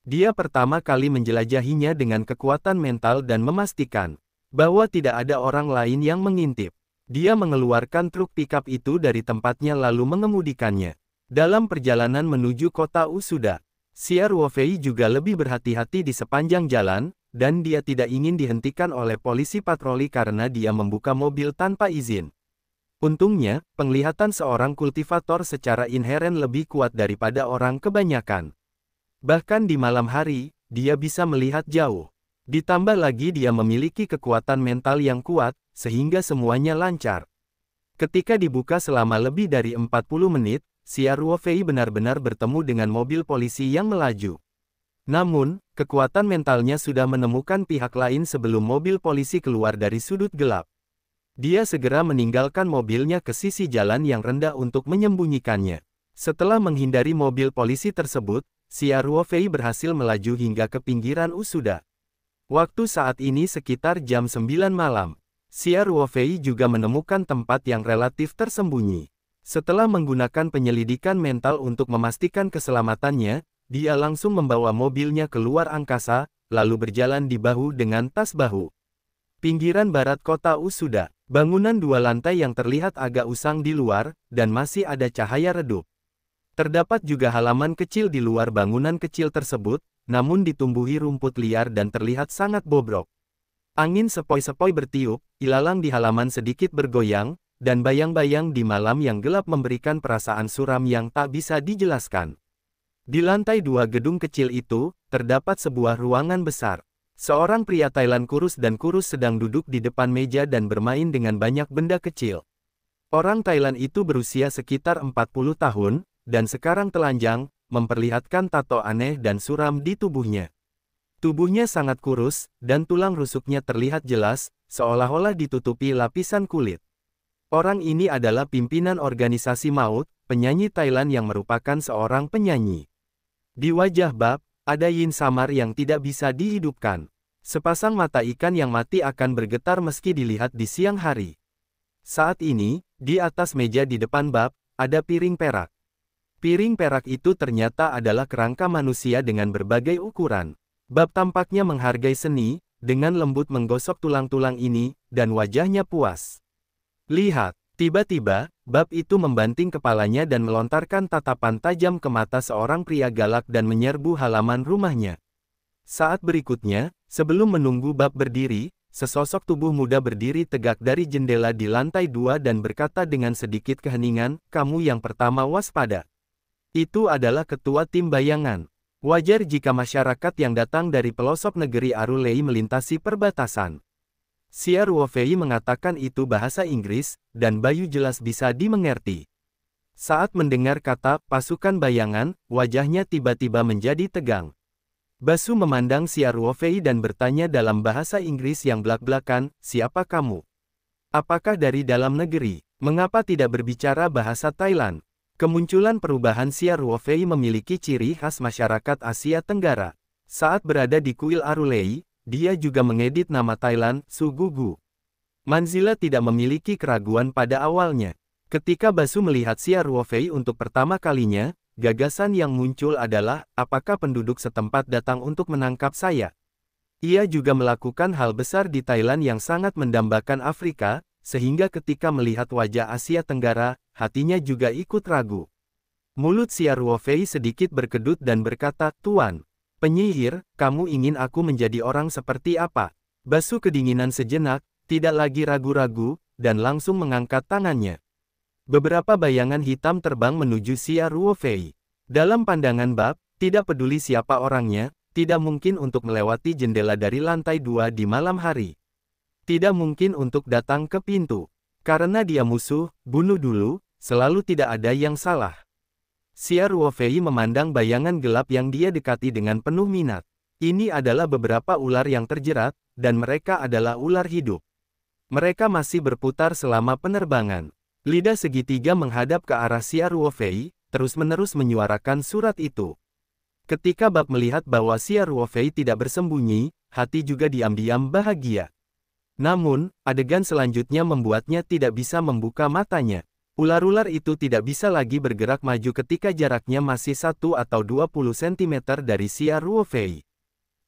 Speaker 1: Dia pertama kali menjelajahinya dengan kekuatan mental dan memastikan bahwa tidak ada orang lain yang mengintip. Dia mengeluarkan truk pickup itu dari tempatnya lalu mengemudikannya. Dalam perjalanan menuju kota Usuda, Xia Ruofei juga lebih berhati-hati di sepanjang jalan, dan dia tidak ingin dihentikan oleh polisi patroli karena dia membuka mobil tanpa izin. Untungnya, penglihatan seorang kultivator secara inheren lebih kuat daripada orang kebanyakan. Bahkan di malam hari, dia bisa melihat jauh. Ditambah lagi dia memiliki kekuatan mental yang kuat, sehingga semuanya lancar. Ketika dibuka selama lebih dari 40 menit, Xia Ruofei benar-benar bertemu dengan mobil polisi yang melaju. Namun, kekuatan mentalnya sudah menemukan pihak lain sebelum mobil polisi keluar dari sudut gelap. Dia segera meninggalkan mobilnya ke sisi jalan yang rendah untuk menyembunyikannya. Setelah menghindari mobil polisi tersebut, Xia Ruofei berhasil melaju hingga ke pinggiran Usuda. Waktu saat ini sekitar jam 9 malam. Xia Ruofei juga menemukan tempat yang relatif tersembunyi. Setelah menggunakan penyelidikan mental untuk memastikan keselamatannya, dia langsung membawa mobilnya keluar angkasa, lalu berjalan di bahu dengan tas bahu. Pinggiran barat kota Usuda. Bangunan 2 lantai yang terlihat agak usang di luar, dan masih ada cahaya redup. Terdapat juga halaman kecil di luar bangunan kecil tersebut, namun ditumbuhi rumput liar dan terlihat sangat bobrok. Angin sepoi-sepoi bertiup, ilalang di halaman sedikit bergoyang, dan bayang-bayang di malam yang gelap memberikan perasaan suram yang tak bisa dijelaskan. Di lantai 2 gedung kecil itu, terdapat sebuah ruangan besar. Seorang pria Thailand kurus sedang duduk di depan meja dan bermain dengan banyak benda kecil. Orang Thailand itu berusia sekitar 40 tahun, dan sekarang telanjang, memperlihatkan tato aneh dan suram di tubuhnya. Tubuhnya sangat kurus, dan tulang rusuknya terlihat jelas, seolah-olah ditutupi lapisan kulit. Orang ini adalah pimpinan organisasi maut, penyanyi Thailand yang merupakan seorang penyanyi. Di wajah Bab, Ada yin samar yang tidak bisa dihidupkan. Sepasang mata ikan yang mati akan bergetar meski dilihat di siang hari. Saat ini, di atas meja di depan bab, ada piring perak. Piring perak itu ternyata adalah kerangka manusia dengan berbagai ukuran. Bab tampaknya menghargai seni, dengan lembut menggosok tulang-tulang ini, dan wajahnya puas. Lihat, tiba-tiba, bab itu membanting kepalanya dan melontarkan tatapan tajam ke mata seorang pria galak dan menyerbu halaman rumahnya. Saat berikutnya, sebelum menunggu bab berdiri, sesosok tubuh muda berdiri tegak dari jendela di lantai 2 dan berkata dengan sedikit keheningan, "Kamu yang pertama waspada." Itu adalah ketua tim bayangan. Wajar jika masyarakat yang datang dari pelosok negeri Arulei melintasi perbatasan. Xia Ruofei mengatakan itu bahasa Inggris, dan Bayu jelas bisa dimengerti. Saat mendengar kata pasukan bayangan, wajahnya tiba-tiba menjadi tegang. Basu memandang Xia Ruofei dan bertanya dalam bahasa Inggris yang blak-blakan, "Siapa kamu? Apakah dari dalam negeri? Mengapa tidak berbicara bahasa Thailand?" Kemunculan perubahan Xia Ruofei memiliki ciri khas masyarakat Asia Tenggara. Saat berada di kuil Arulei, dia juga mengedit nama Thailand, Sugugu. Manzila tidak memiliki keraguan pada awalnya. Ketika Basu melihat Xia Ruofei untuk pertama kalinya, gagasan yang muncul adalah, apakah penduduk setempat datang untuk menangkap saya? Ia juga melakukan hal besar di Thailand yang sangat mendambakan Afrika, sehingga ketika melihat wajah Asia Tenggara, hatinya juga ikut ragu. Mulut Xia Ruofei sedikit berkedut dan berkata, "Tuan penyihir, kamu ingin aku menjadi orang seperti apa?" Basu kedinginan sejenak, tidak lagi ragu-ragu, dan langsung mengangkat tangannya. Beberapa bayangan hitam terbang menuju Xia Ruofei. Dalam pandangan bab, tidak peduli siapa orangnya, tidak mungkin untuk melewati jendela dari lantai 2 di malam hari. Tidak mungkin untuk datang ke pintu. Karena dia musuh, bunuh dulu, selalu tidak ada yang salah. Xia Ruofei memandang bayangan gelap yang dia dekati dengan penuh minat. Ini adalah beberapa ular yang terjerat, dan mereka adalah ular hidup. Mereka masih berputar selama penerbangan. Lidah segitiga menghadap ke arah Xia Ruofei, terus-menerus menyuarakan surat itu. Ketika bab melihat bahwa Xia Ruofei tidak bersembunyi, hati juga diam-diam bahagia. Namun, adegan selanjutnya membuatnya tidak bisa membuka matanya. Ular-ular itu tidak bisa lagi bergerak maju ketika jaraknya masih 1 atau 20 cm dari Xia Ruofei.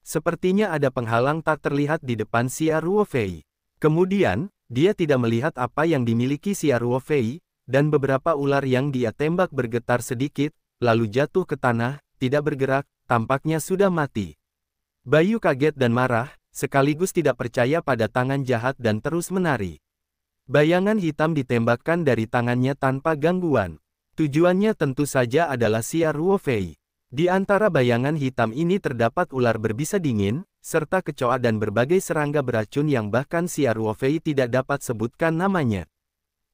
Speaker 1: Sepertinya ada penghalang tak terlihat di depan Xia Ruofei. Kemudian, dia tidak melihat apa yang dimiliki Xia Ruofei, dan beberapa ular yang dia tembak bergetar sedikit, lalu jatuh ke tanah, tidak bergerak, tampaknya sudah mati. Bayu kaget dan marah, sekaligus tidak percaya pada tangan jahat dan terus menari. Bayangan hitam ditembakkan dari tangannya tanpa gangguan. Tujuannya tentu saja adalah Xia Ruofei. Di antara bayangan hitam ini terdapat ular berbisa dingin, serta kecoa dan berbagai serangga beracun yang bahkan Xia Ruofei tidak dapat sebutkan namanya.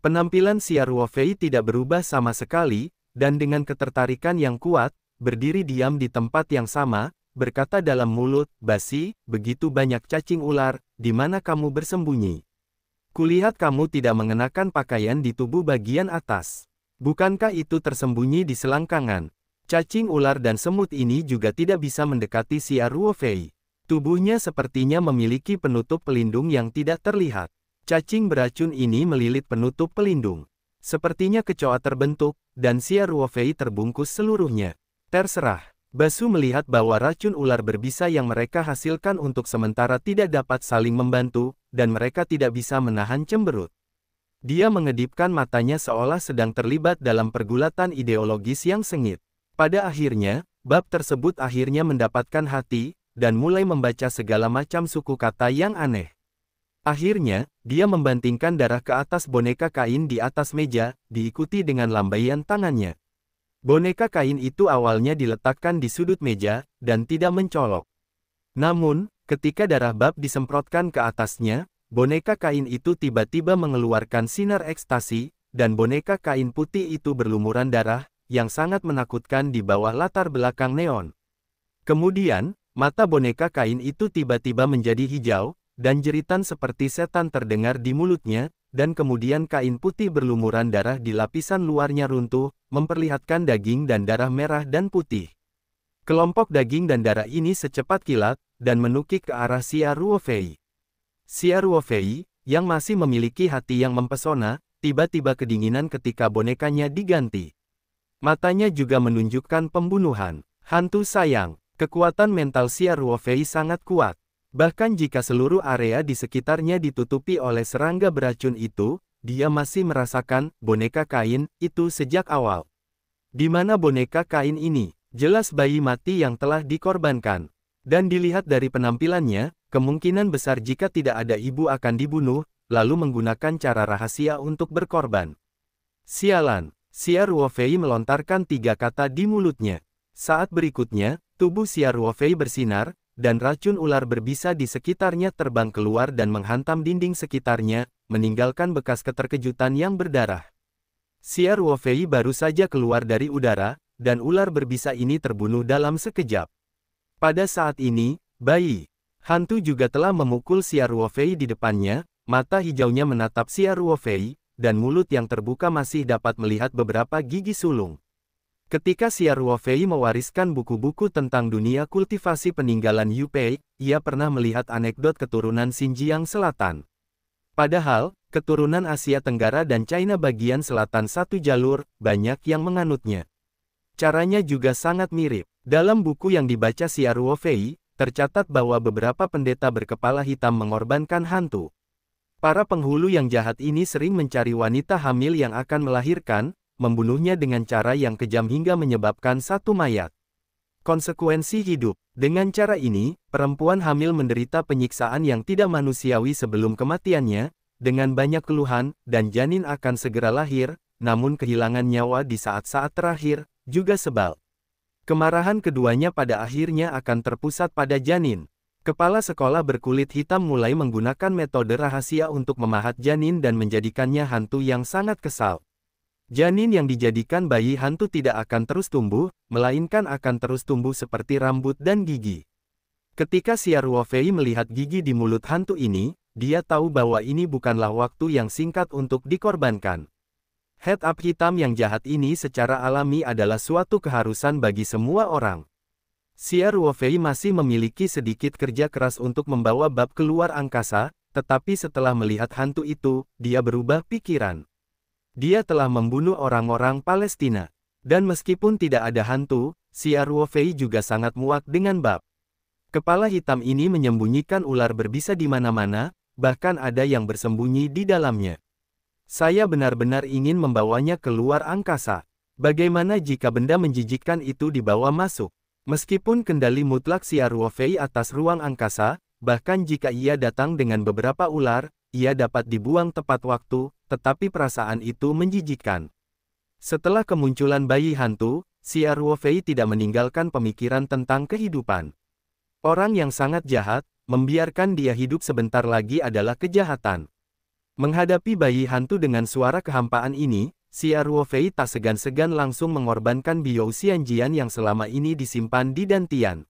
Speaker 1: Penampilan Xia Ruofei tidak berubah sama sekali, dan dengan ketertarikan yang kuat, berdiri diam di tempat yang sama, berkata dalam mulut, "Basi, begitu banyak cacing ular, di mana kamu bersembunyi? Kulihat kamu tidak mengenakan pakaian di tubuh bagian atas. Bukankah itu tersembunyi di selangkangan?" Cacing ular dan semut ini juga tidak bisa mendekati Xia Ruofei. Tubuhnya sepertinya memiliki penutup pelindung yang tidak terlihat. Cacing beracun ini melilit penutup pelindung. Sepertinya kecoa terbentuk, dan Xia Ruofei terbungkus seluruhnya. Terserah. Basu melihat bahwa racun ular berbisa yang mereka hasilkan untuk sementara tidak dapat saling membantu, dan mereka tidak bisa menahan cemberut. Dia mengedipkan matanya seolah sedang terlibat dalam pergulatan ideologis yang sengit. Pada akhirnya, bab tersebut akhirnya mendapatkan hati, dan mulai membaca segala macam suku kata yang aneh. Akhirnya, dia membantingkan darah ke atas boneka kain di atas meja, diikuti dengan lambaian tangannya. Boneka kain itu awalnya diletakkan di sudut meja, dan tidak mencolok. Namun, ketika darah bab disemprotkan ke atasnya, boneka kain itu tiba-tiba mengeluarkan sinar ekstasi, dan boneka kain putih itu berlumuran darah, yang sangat menakutkan di bawah latar belakang neon. Kemudian, mata boneka kain itu tiba-tiba menjadi hijau, dan jeritan seperti setan terdengar di mulutnya, dan kemudian kain putih berlumuran darah di lapisan luarnya runtuh, memperlihatkan daging dan darah merah dan putih. Kelompok daging dan darah ini secepat kilat, dan menukik ke arah Xia Ruofei. Xia Ruofei, yang masih memiliki hati yang mempesona, tiba-tiba kedinginan ketika bonekanya diganti. Matanya juga menunjukkan pembunuhan. Hantu sayang, kekuatan mental Xia Ruofei sangat kuat. Bahkan jika seluruh area di sekitarnya ditutupi oleh serangga beracun itu, dia masih merasakan boneka kain itu sejak awal. Di mana boneka kain ini? Jelas bayi mati yang telah dikorbankan. Dan dilihat dari penampilannya, kemungkinan besar jika tidak ada ibu akan dibunuh, lalu menggunakan cara rahasia untuk berkorban. Sialan, Xia Ruofei melontarkan 3 kata di mulutnya. Saat berikutnya, tubuh Xia Ruofei bersinar, dan racun ular berbisa di sekitarnya terbang keluar dan menghantam dinding sekitarnya, meninggalkan bekas keterkejutan yang berdarah. Xia Ruofei baru saja keluar dari udara, dan ular berbisa ini terbunuh dalam sekejap. Pada saat ini, bayi hantu juga telah memukul Xia Ruofei di depannya, mata hijaunya menatap Xia Ruofei, dan mulut yang terbuka masih dapat melihat beberapa gigi sulung. Ketika Xia Ruofei mewariskan buku-buku tentang dunia kultivasi peninggalan Yupei, ia pernah melihat anekdot keturunan Xinjiang Selatan. Padahal, keturunan Asia Tenggara dan China bagian selatan satu jalur, banyak yang menganutnya. Caranya juga sangat mirip. Dalam buku yang dibaca Xia Ruofei, tercatat bahwa beberapa pendeta berkepala hitam mengorbankan hantu. Para penghulu yang jahat ini sering mencari wanita hamil yang akan melahirkan, membunuhnya dengan cara yang kejam hingga menyebabkan satu mayat. Konsekuensi hidup. Dengan cara ini, perempuan hamil menderita penyiksaan yang tidak manusiawi sebelum kematiannya, dengan banyak keluhan, dan janin akan segera lahir, namun kehilangan nyawa di saat-saat terakhir, juga sebal. Kemarahan keduanya pada akhirnya akan terpusat pada janin. Kepala sekolah berkulit hitam mulai menggunakan metode rahasia untuk memahat janin dan menjadikannya hantu yang sangat kesal. Janin yang dijadikan bayi hantu tidak akan terus tumbuh, melainkan akan terus tumbuh seperti rambut dan gigi. Ketika Xia Ruofei melihat gigi di mulut hantu ini, dia tahu bahwa ini bukanlah waktu yang singkat untuk dikorbankan. Head up hitam yang jahat ini secara alami adalah suatu keharusan bagi semua orang. Xia Ruofei masih memiliki sedikit kerja keras untuk membawa bab keluar angkasa, tetapi setelah melihat hantu itu, dia berubah pikiran. Dia telah membunuh orang-orang Palestina. Dan meskipun tidak ada hantu, Xia Ruofei juga sangat muak dengan bab. Kepala hitam ini menyembunyikan ular berbisa di mana-mana, bahkan ada yang bersembunyi di dalamnya. Saya benar-benar ingin membawanya keluar angkasa. Bagaimana jika benda menjijikkan itu dibawa masuk? Meskipun kendali mutlak Xia Ruofei atas ruang angkasa, bahkan jika ia datang dengan beberapa ular, ia dapat dibuang tepat waktu, tetapi perasaan itu menjijikkan. Setelah kemunculan bayi hantu, Xia Ruofei tidak meninggalkan pemikiran tentang kehidupan. Orang yang sangat jahat, membiarkan dia hidup sebentar lagi adalah kejahatan. Menghadapi bayi hantu dengan suara kehampaan ini, Xia Ruofei tak segan-segan langsung mengorbankan Biou Xianjian yang selama ini disimpan di Dantian.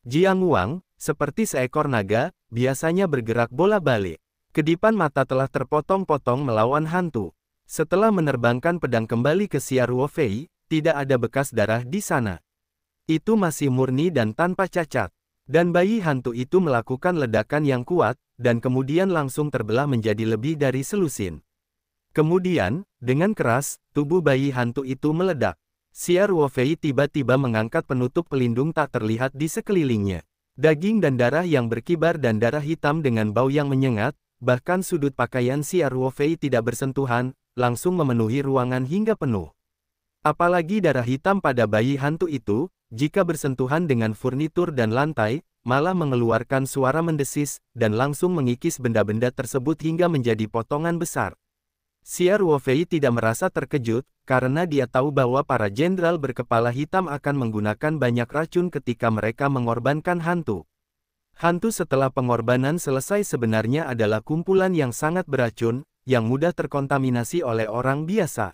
Speaker 1: Jiang Wang, seperti seekor naga, biasanya bergerak bola-balik. Kedipan mata telah terpotong-potong melawan hantu. Setelah menerbangkan pedang kembali ke Xia Ruofei, tidak ada bekas darah di sana. Itu masih murni dan tanpa cacat. Dan bayi hantu itu melakukan ledakan yang kuat, dan kemudian langsung terbelah menjadi lebih dari selusin. Kemudian, dengan keras, tubuh bayi hantu itu meledak. Xia Ruofei tiba-tiba mengangkat penutup pelindung tak terlihat di sekelilingnya. Daging dan darah yang berkibar dan darah hitam dengan bau yang menyengat, bahkan sudut pakaian Xia Ruofei tidak bersentuhan, langsung memenuhi ruangan hingga penuh. Apalagi darah hitam pada bayi hantu itu, jika bersentuhan dengan furnitur dan lantai, malah mengeluarkan suara mendesis, dan langsung mengikis benda-benda tersebut hingga menjadi potongan besar. Xia Ruofei tidak merasa terkejut, karena dia tahu bahwa para jenderal berkepala hitam akan menggunakan banyak racun ketika mereka mengorbankan hantu. Hantu setelah pengorbanan selesai sebenarnya adalah kumpulan yang sangat beracun, yang mudah terkontaminasi oleh orang biasa.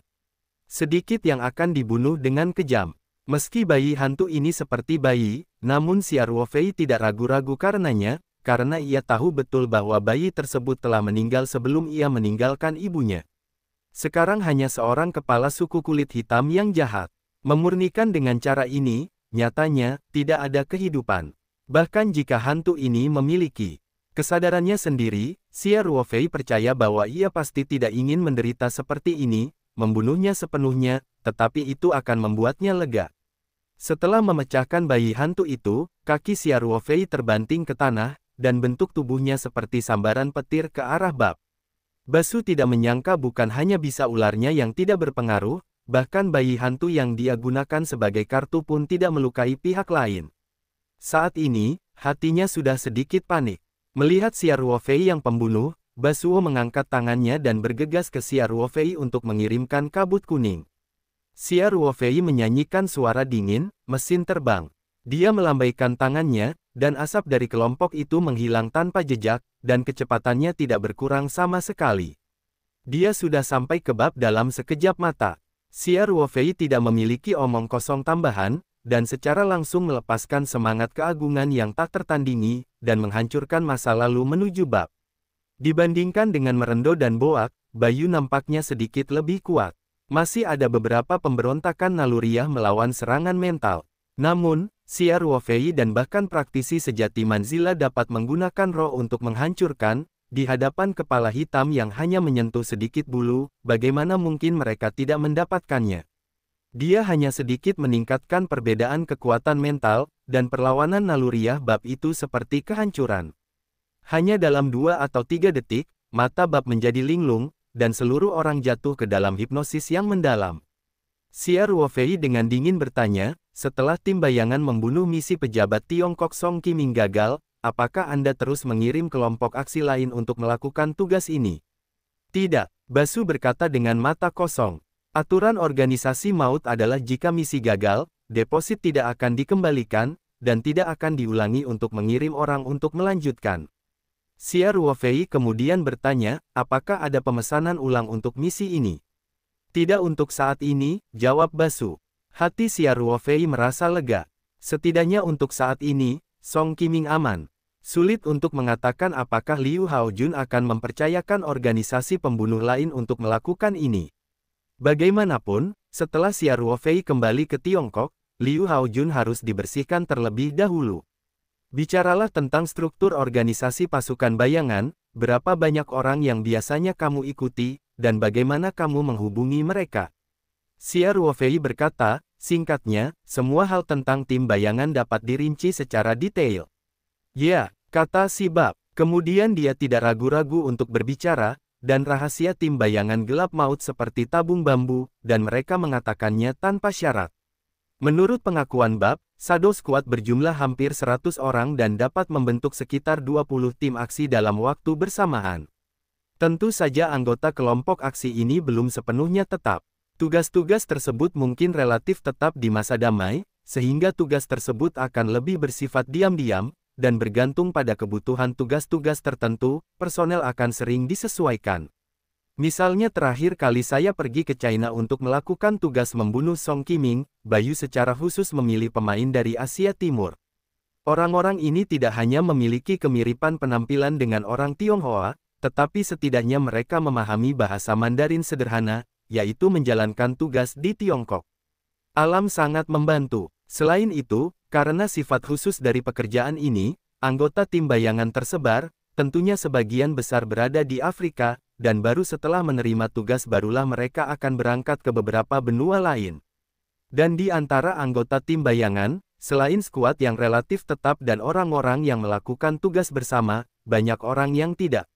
Speaker 1: Sedikit yang akan dibunuh dengan kejam. Meski bayi hantu ini seperti bayi, namun Xia Ruofei tidak ragu-ragu karenanya, karena ia tahu betul bahwa bayi tersebut telah meninggal sebelum ia meninggalkan ibunya. Sekarang hanya seorang kepala suku kulit hitam yang jahat. Memurnikan dengan cara ini, nyatanya, tidak ada kehidupan. Bahkan jika hantu ini memiliki kesadarannya sendiri, Xia Ruofei percaya bahwa ia pasti tidak ingin menderita seperti ini, membunuhnya sepenuhnya, tetapi itu akan membuatnya lega. Setelah memecahkan bayi hantu itu, kaki Xia Ruofei terbanting ke tanah, dan bentuk tubuhnya seperti sambaran petir ke arah Bab. Basu tidak menyangka bukan hanya bisa ularnya yang tidak berpengaruh, bahkan bayi hantu yang dia gunakan sebagai kartu pun tidak melukai pihak lain. Saat ini, hatinya sudah sedikit panik. Melihat Xia Ruofei yang pembunuh, Basuo mengangkat tangannya dan bergegas ke Xia Ruofei untuk mengirimkan kabut kuning. Xia Ruofei menyanyikan suara dingin, mesin terbang. Dia melambaikan tangannya, dan asap dari kelompok itu menghilang tanpa jejak, dan kecepatannya tidak berkurang sama sekali. Dia sudah sampai ke Bab dalam sekejap mata. Xia Ruofei tidak memiliki omong kosong tambahan, dan secara langsung melepaskan semangat keagungan yang tak tertandingi, dan menghancurkan masa lalu menuju Bab. Dibandingkan dengan Merendo dan Boak, Bayu nampaknya sedikit lebih kuat. Masih ada beberapa pemberontakan naluriah melawan serangan mental. Namun, Xia Ruofei dan bahkan praktisi sejati Manzila dapat menggunakan roh untuk menghancurkan, di hadapan kepala hitam yang hanya menyentuh sedikit bulu, bagaimana mungkin mereka tidak mendapatkannya. Dia hanya sedikit meningkatkan perbedaan kekuatan mental, dan perlawanan naluriah Bab itu seperti kehancuran. Hanya dalam 2 atau 3 detik, mata Bab menjadi linglung, dan seluruh orang jatuh ke dalam hipnosis yang mendalam. Xia Ruofei dengan dingin bertanya, setelah tim bayangan membunuh misi pejabat Tiongkok Song Qiming gagal, apakah Anda terus mengirim kelompok aksi lain untuk melakukan tugas ini? Tidak, Basu berkata dengan mata kosong. Aturan organisasi maut adalah jika misi gagal, deposit tidak akan dikembalikan, dan tidak akan diulangi untuk mengirim orang untuk melanjutkan. Xia Ruofei kemudian bertanya, apakah ada pemesanan ulang untuk misi ini? Tidak untuk saat ini, jawab Basu. Hati Xia Ruofei merasa lega. Setidaknya untuk saat ini, Song Qiming aman. Sulit untuk mengatakan apakah Liu Haojun akan mempercayakan organisasi pembunuh lain untuk melakukan ini. Bagaimanapun, setelah Xia Ruofei kembali ke Tiongkok, Liu Haojun harus dibersihkan terlebih dahulu. Bicaralah tentang struktur organisasi pasukan bayangan, berapa banyak orang yang biasanya kamu ikuti, dan bagaimana kamu menghubungi mereka. Xia Ruofei berkata, singkatnya, semua hal tentang tim bayangan dapat dirinci secara detail. Ya, kata si Bab. Kemudian dia tidak ragu-ragu untuk berbicara, dan rahasia tim bayangan gelap maut seperti tabung bambu, dan mereka mengatakannya tanpa syarat. Menurut pengakuan Bab, Shadow Squad berjumlah hampir 100 orang dan dapat membentuk sekitar 20 tim aksi dalam waktu bersamaan. Tentu saja anggota kelompok aksi ini belum sepenuhnya tetap. Tugas-tugas tersebut mungkin relatif tetap di masa damai, sehingga tugas tersebut akan lebih bersifat diam-diam, dan bergantung pada kebutuhan tugas-tugas tertentu, personel akan sering disesuaikan. Misalnya terakhir kali saya pergi ke China untuk melakukan tugas membunuh Song Qiming, Bayu secara khusus memilih pemain dari Asia Timur. Orang-orang ini tidak hanya memiliki kemiripan penampilan dengan orang Tionghoa, tetapi setidaknya mereka memahami bahasa Mandarin sederhana, yaitu menjalankan tugas di Tiongkok. Alam sangat membantu. Selain itu, karena sifat khusus dari pekerjaan ini, anggota tim bayangan tersebar, tentunya sebagian besar berada di Afrika, dan baru setelah menerima tugas barulah mereka akan berangkat ke beberapa benua lain. Dan di antara anggota tim bayangan, selain skuad yang relatif tetap dan orang-orang yang melakukan tugas bersama, banyak orang yang tidak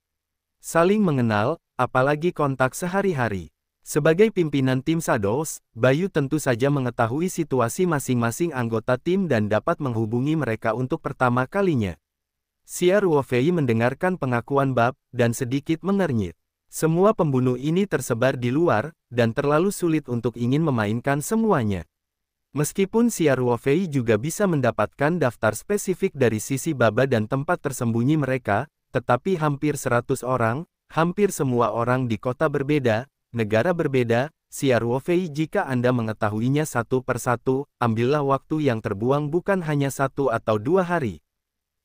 Speaker 1: saling mengenal, apalagi kontak sehari-hari. Sebagai pimpinan tim Shadows, Bayu tentu saja mengetahui situasi masing-masing anggota tim dan dapat menghubungi mereka untuk pertama kalinya. Xia Ruofei mendengarkan pengakuan Bab, dan sedikit mengernyit. Semua pembunuh ini tersebar di luar, dan terlalu sulit untuk ingin memainkan semuanya. Meskipun Xia Ruofei juga bisa mendapatkan daftar spesifik dari sisi Baba dan tempat tersembunyi mereka, tetapi hampir 100 orang, hampir semua orang di kota berbeda, negara berbeda, Xia Ruofei jika Anda mengetahuinya satu persatu, ambillah waktu yang terbuang bukan hanya 1 atau 2 hari.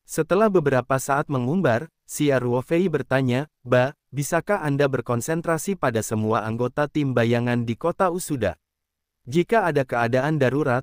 Speaker 1: Setelah beberapa saat mengumbar, Xia Ruofei bertanya, Ba, bisakah Anda berkonsentrasi pada semua anggota tim bayangan di kota Usuda? Jika ada keadaan darurat,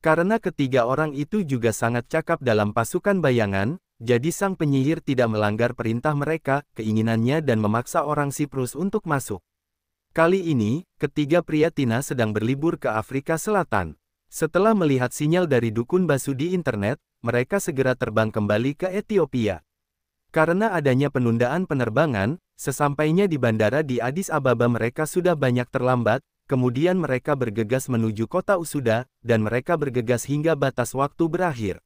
Speaker 1: Karena ketiga orang itu juga sangat cakap dalam pasukan bayangan, jadi sang penyihir tidak melanggar perintah mereka, keinginannya dan memaksa orang Siprus untuk masuk. Kali ini, ketiga pria Tina sedang berlibur ke Afrika Selatan. Setelah melihat sinyal dari dukun Basu di internet, mereka segera terbang kembali ke Ethiopia. Karena adanya penundaan penerbangan, sesampainya di bandara di Addis Ababa mereka sudah banyak terlambat, kemudian mereka bergegas menuju kota Usuda, dan mereka bergegas hingga batas waktu berakhir.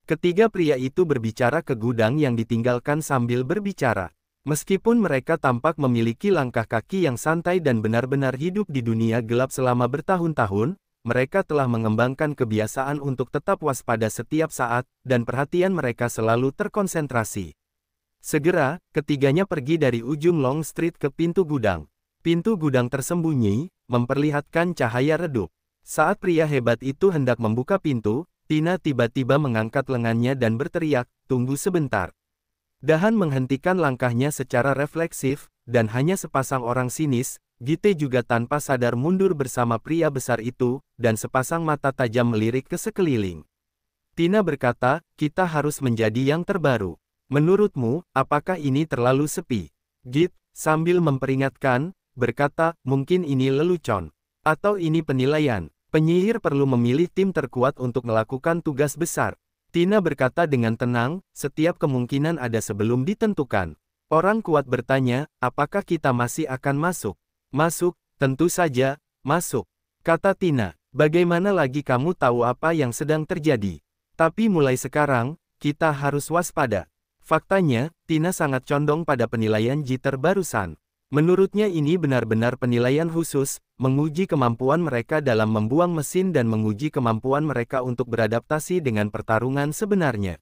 Speaker 1: Ketiga pria itu berbicara ke gudang yang ditinggalkan sambil berbicara. Meskipun mereka tampak memiliki langkah kaki yang santai dan benar-benar hidup di dunia gelap selama bertahun-tahun, mereka telah mengembangkan kebiasaan untuk tetap waspada setiap saat, dan perhatian mereka selalu terkonsentrasi. Segera, ketiganya pergi dari ujung Long Street ke pintu gudang. Pintu gudang tersembunyi, memperlihatkan cahaya redup. Saat pria hebat itu hendak membuka pintu, Tina tiba-tiba mengangkat lengannya dan berteriak, "Tunggu sebentar." Dahan menghentikan langkahnya secara refleksif, dan hanya sepasang orang sinis, Gite juga tanpa sadar mundur bersama pria besar itu, dan sepasang mata tajam melirik ke sekeliling. Tina berkata, "Kita harus menjadi yang terbaru. Menurutmu, apakah ini terlalu sepi?" Git, sambil memperingatkan, berkata, "Mungkin ini lelucon. Atau ini penilaian. Penyihir perlu memilih tim terkuat untuk melakukan tugas besar." Tina berkata dengan tenang, "Setiap kemungkinan ada sebelum ditentukan." Orang kuat bertanya, "Apakah kita masih akan masuk?" "Masuk, tentu saja, masuk," kata Tina. "Bagaimana lagi kamu tahu apa yang sedang terjadi? Tapi mulai sekarang, kita harus waspada." Faktanya, Tina sangat condong pada penilaian Jitter barusan. Menurutnya ini benar-benar penilaian khusus, menguji kemampuan mereka dalam membuang mesin dan menguji kemampuan mereka untuk beradaptasi dengan pertarungan sebenarnya.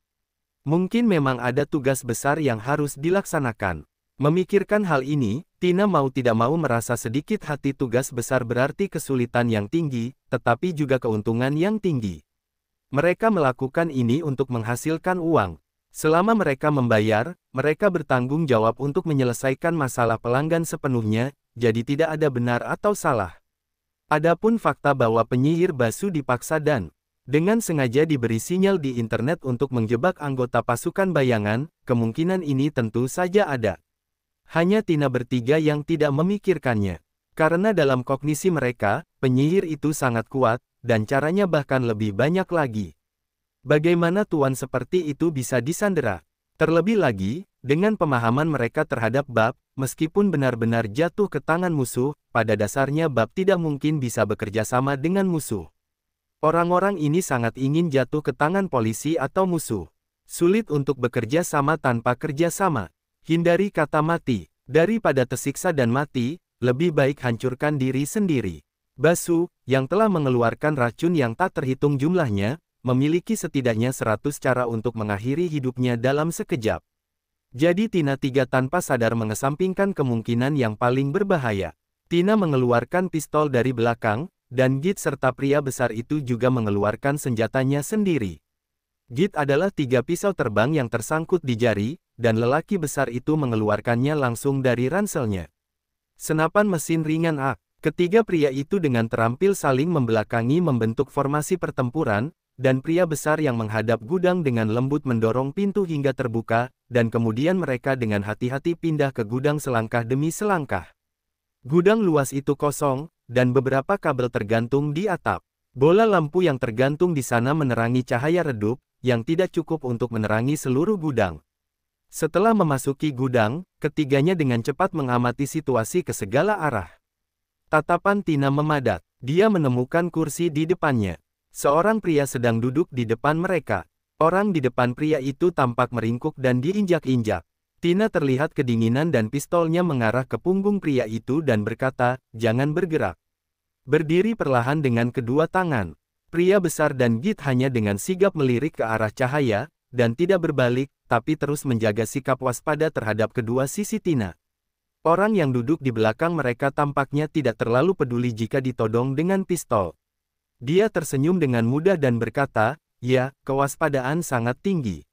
Speaker 1: Mungkin memang ada tugas besar yang harus dilaksanakan. Memikirkan hal ini, Tina mau tidak mau merasa sedikit hati. Tugas besar berarti kesulitan yang tinggi, tetapi juga keuntungan yang tinggi. Mereka melakukan ini untuk menghasilkan uang. Selama mereka membayar, mereka bertanggung jawab untuk menyelesaikan masalah pelanggan sepenuhnya, jadi tidak ada benar atau salah. Adapun fakta bahwa penyihir Basu dipaksa dan dengan sengaja diberi sinyal di internet untuk menjebak anggota pasukan bayangan, kemungkinan ini tentu saja ada. Hanya Tina bertiga yang tidak memikirkannya. Karena dalam kognisi mereka, penyihir itu sangat kuat, dan caranya bahkan lebih banyak lagi. Bagaimana tuan seperti itu bisa disandera? Terlebih lagi, dengan pemahaman mereka terhadap bab, meskipun benar-benar jatuh ke tangan musuh, pada dasarnya bab tidak mungkin bisa bekerja sama dengan musuh. Orang-orang ini sangat ingin jatuh ke tangan polisi atau musuh. Sulit untuk bekerja sama tanpa kerja sama. Hindari kata mati. Daripada tersiksa dan mati, lebih baik hancurkan diri sendiri. Basu, yang telah mengeluarkan racun yang tak terhitung jumlahnya, memiliki setidaknya 100 cara untuk mengakhiri hidupnya dalam sekejap. Jadi Tina tiga tanpa sadar mengesampingkan kemungkinan yang paling berbahaya. Tina mengeluarkan pistol dari belakang, dan Git serta pria besar itu juga mengeluarkan senjatanya sendiri. Git adalah 3 pisau terbang yang tersangkut di jari, dan lelaki besar itu mengeluarkannya langsung dari ranselnya. Senapan mesin ringan ak. Ketiga pria itu dengan terampil saling membelakangi membentuk formasi pertempuran, dan pria besar yang menghadap gudang dengan lembut mendorong pintu hingga terbuka, dan kemudian mereka dengan hati-hati pindah ke gudang selangkah demi selangkah. Gudang luas itu kosong, dan beberapa kabel tergantung di atap. Bola lampu yang tergantung di sana menerangi cahaya redup, yang tidak cukup untuk menerangi seluruh gudang. Setelah memasuki gudang, ketiganya dengan cepat mengamati situasi ke segala arah. Tatapan Tina memadat. Dia menemukan kursi di depannya. Seorang pria sedang duduk di depan mereka. Orang di depan pria itu tampak meringkuk dan diinjak-injak. Tina terlihat kedinginan dan pistolnya mengarah ke punggung pria itu dan berkata, "Jangan bergerak. Berdiri perlahan dengan kedua tangan." Pria besar dan Git hanya dengan sigap melirik ke arah cahaya, dan tidak berbalik, tapi terus menjaga sikap waspada terhadap kedua sisi Tina. Orang yang duduk di belakang mereka tampaknya tidak terlalu peduli jika ditodong dengan pistol. Dia tersenyum dengan mudah dan berkata, "Ya, kewaspadaan sangat tinggi."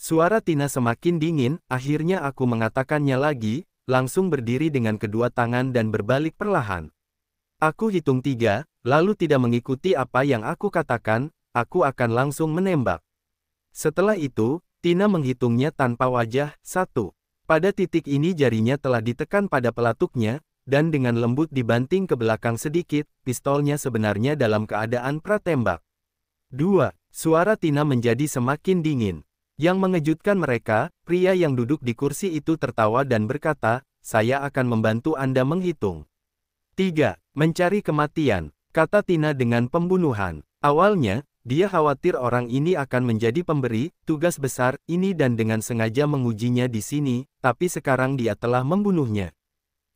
Speaker 1: Suara Tina semakin dingin, "Akhirnya aku mengatakannya lagi," langsung berdiri dengan kedua tangan dan berbalik perlahan. Aku hitung 3, lalu tidak mengikuti apa yang aku katakan, aku akan langsung menembak. Setelah itu, Tina menghitungnya tanpa wajah. 1. Pada titik ini jarinya telah ditekan pada pelatuknya, dan dengan lembut dibanting ke belakang sedikit, pistolnya sebenarnya dalam keadaan pratembak. 2. Suara Tina menjadi semakin dingin. Yang mengejutkan mereka, pria yang duduk di kursi itu tertawa dan berkata, "Saya akan membantu Anda menghitung." 3. Mencari kematian, kata Tina dengan pembunuhan. Awalnya, dia khawatir orang ini akan menjadi pemberi tugas besar ini dan dengan sengaja mengujinya di sini, tapi sekarang dia telah membunuhnya.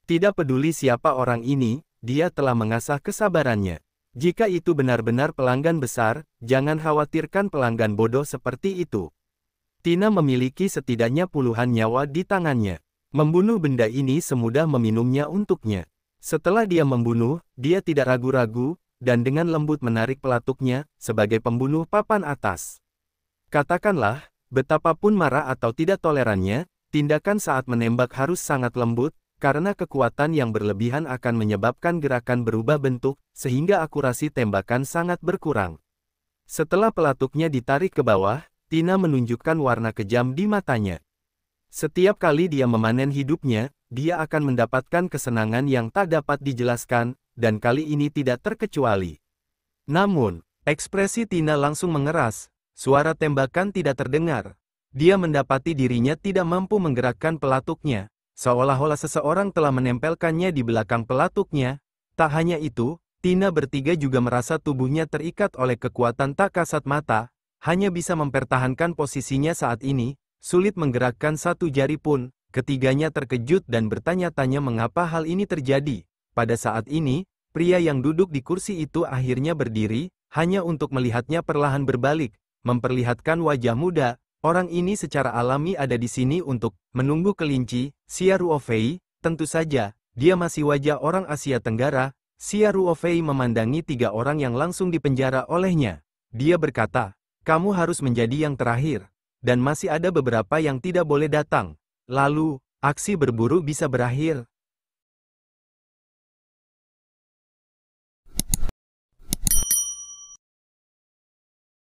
Speaker 1: Tidak peduli siapa orang ini, dia telah mengasah kesabarannya. Jika itu benar-benar pelanggan besar, jangan khawatirkan pelanggan bodoh seperti itu. Tina memiliki setidaknya puluhan nyawa di tangannya. Membunuh benda ini semudah meminumnya untuknya. Setelah dia membunuh, dia tidak ragu-ragu, dan dengan lembut menarik pelatuknya, sebagai pembunuh papan atas. Katakanlah, betapapun marah atau tidak tolerannya, tindakan saat menembak harus sangat lembut, karena kekuatan yang berlebihan akan menyebabkan gerakan berubah bentuk, sehingga akurasi tembakan sangat berkurang. Setelah pelatuknya ditarik ke bawah, Tina menunjukkan warna kejam di matanya. Setiap kali dia memanen hidupnya, dia akan mendapatkan kesenangan yang tak dapat dijelaskan, dan kali ini tidak terkecuali. Namun, ekspresi Tina langsung mengeras, suara tembakan tidak terdengar. Dia mendapati dirinya tidak mampu menggerakkan pelatuknya, seolah-olah seseorang telah menempelkannya di belakang pelatuknya. Tak hanya itu, Tina bertiga juga merasa tubuhnya terikat oleh kekuatan tak kasat mata, hanya bisa mempertahankan posisinya saat ini, sulit menggerakkan satu jari pun. Ketiganya terkejut dan bertanya-tanya mengapa hal ini terjadi. Pada saat ini, pria yang duduk di kursi itu akhirnya berdiri, hanya untuk melihatnya perlahan berbalik, memperlihatkan wajah muda. Orang ini secara alami ada di sini untuk menunggu kelinci. Xia Ruofei, tentu saja, dia masih wajah orang Asia Tenggara. Xia Ruofei memandangi 3 orang yang langsung dipenjara olehnya. Dia berkata, "Kamu harus menjadi yang terakhir, dan masih ada beberapa yang tidak boleh datang. Lalu, aksi berburu bisa berakhir."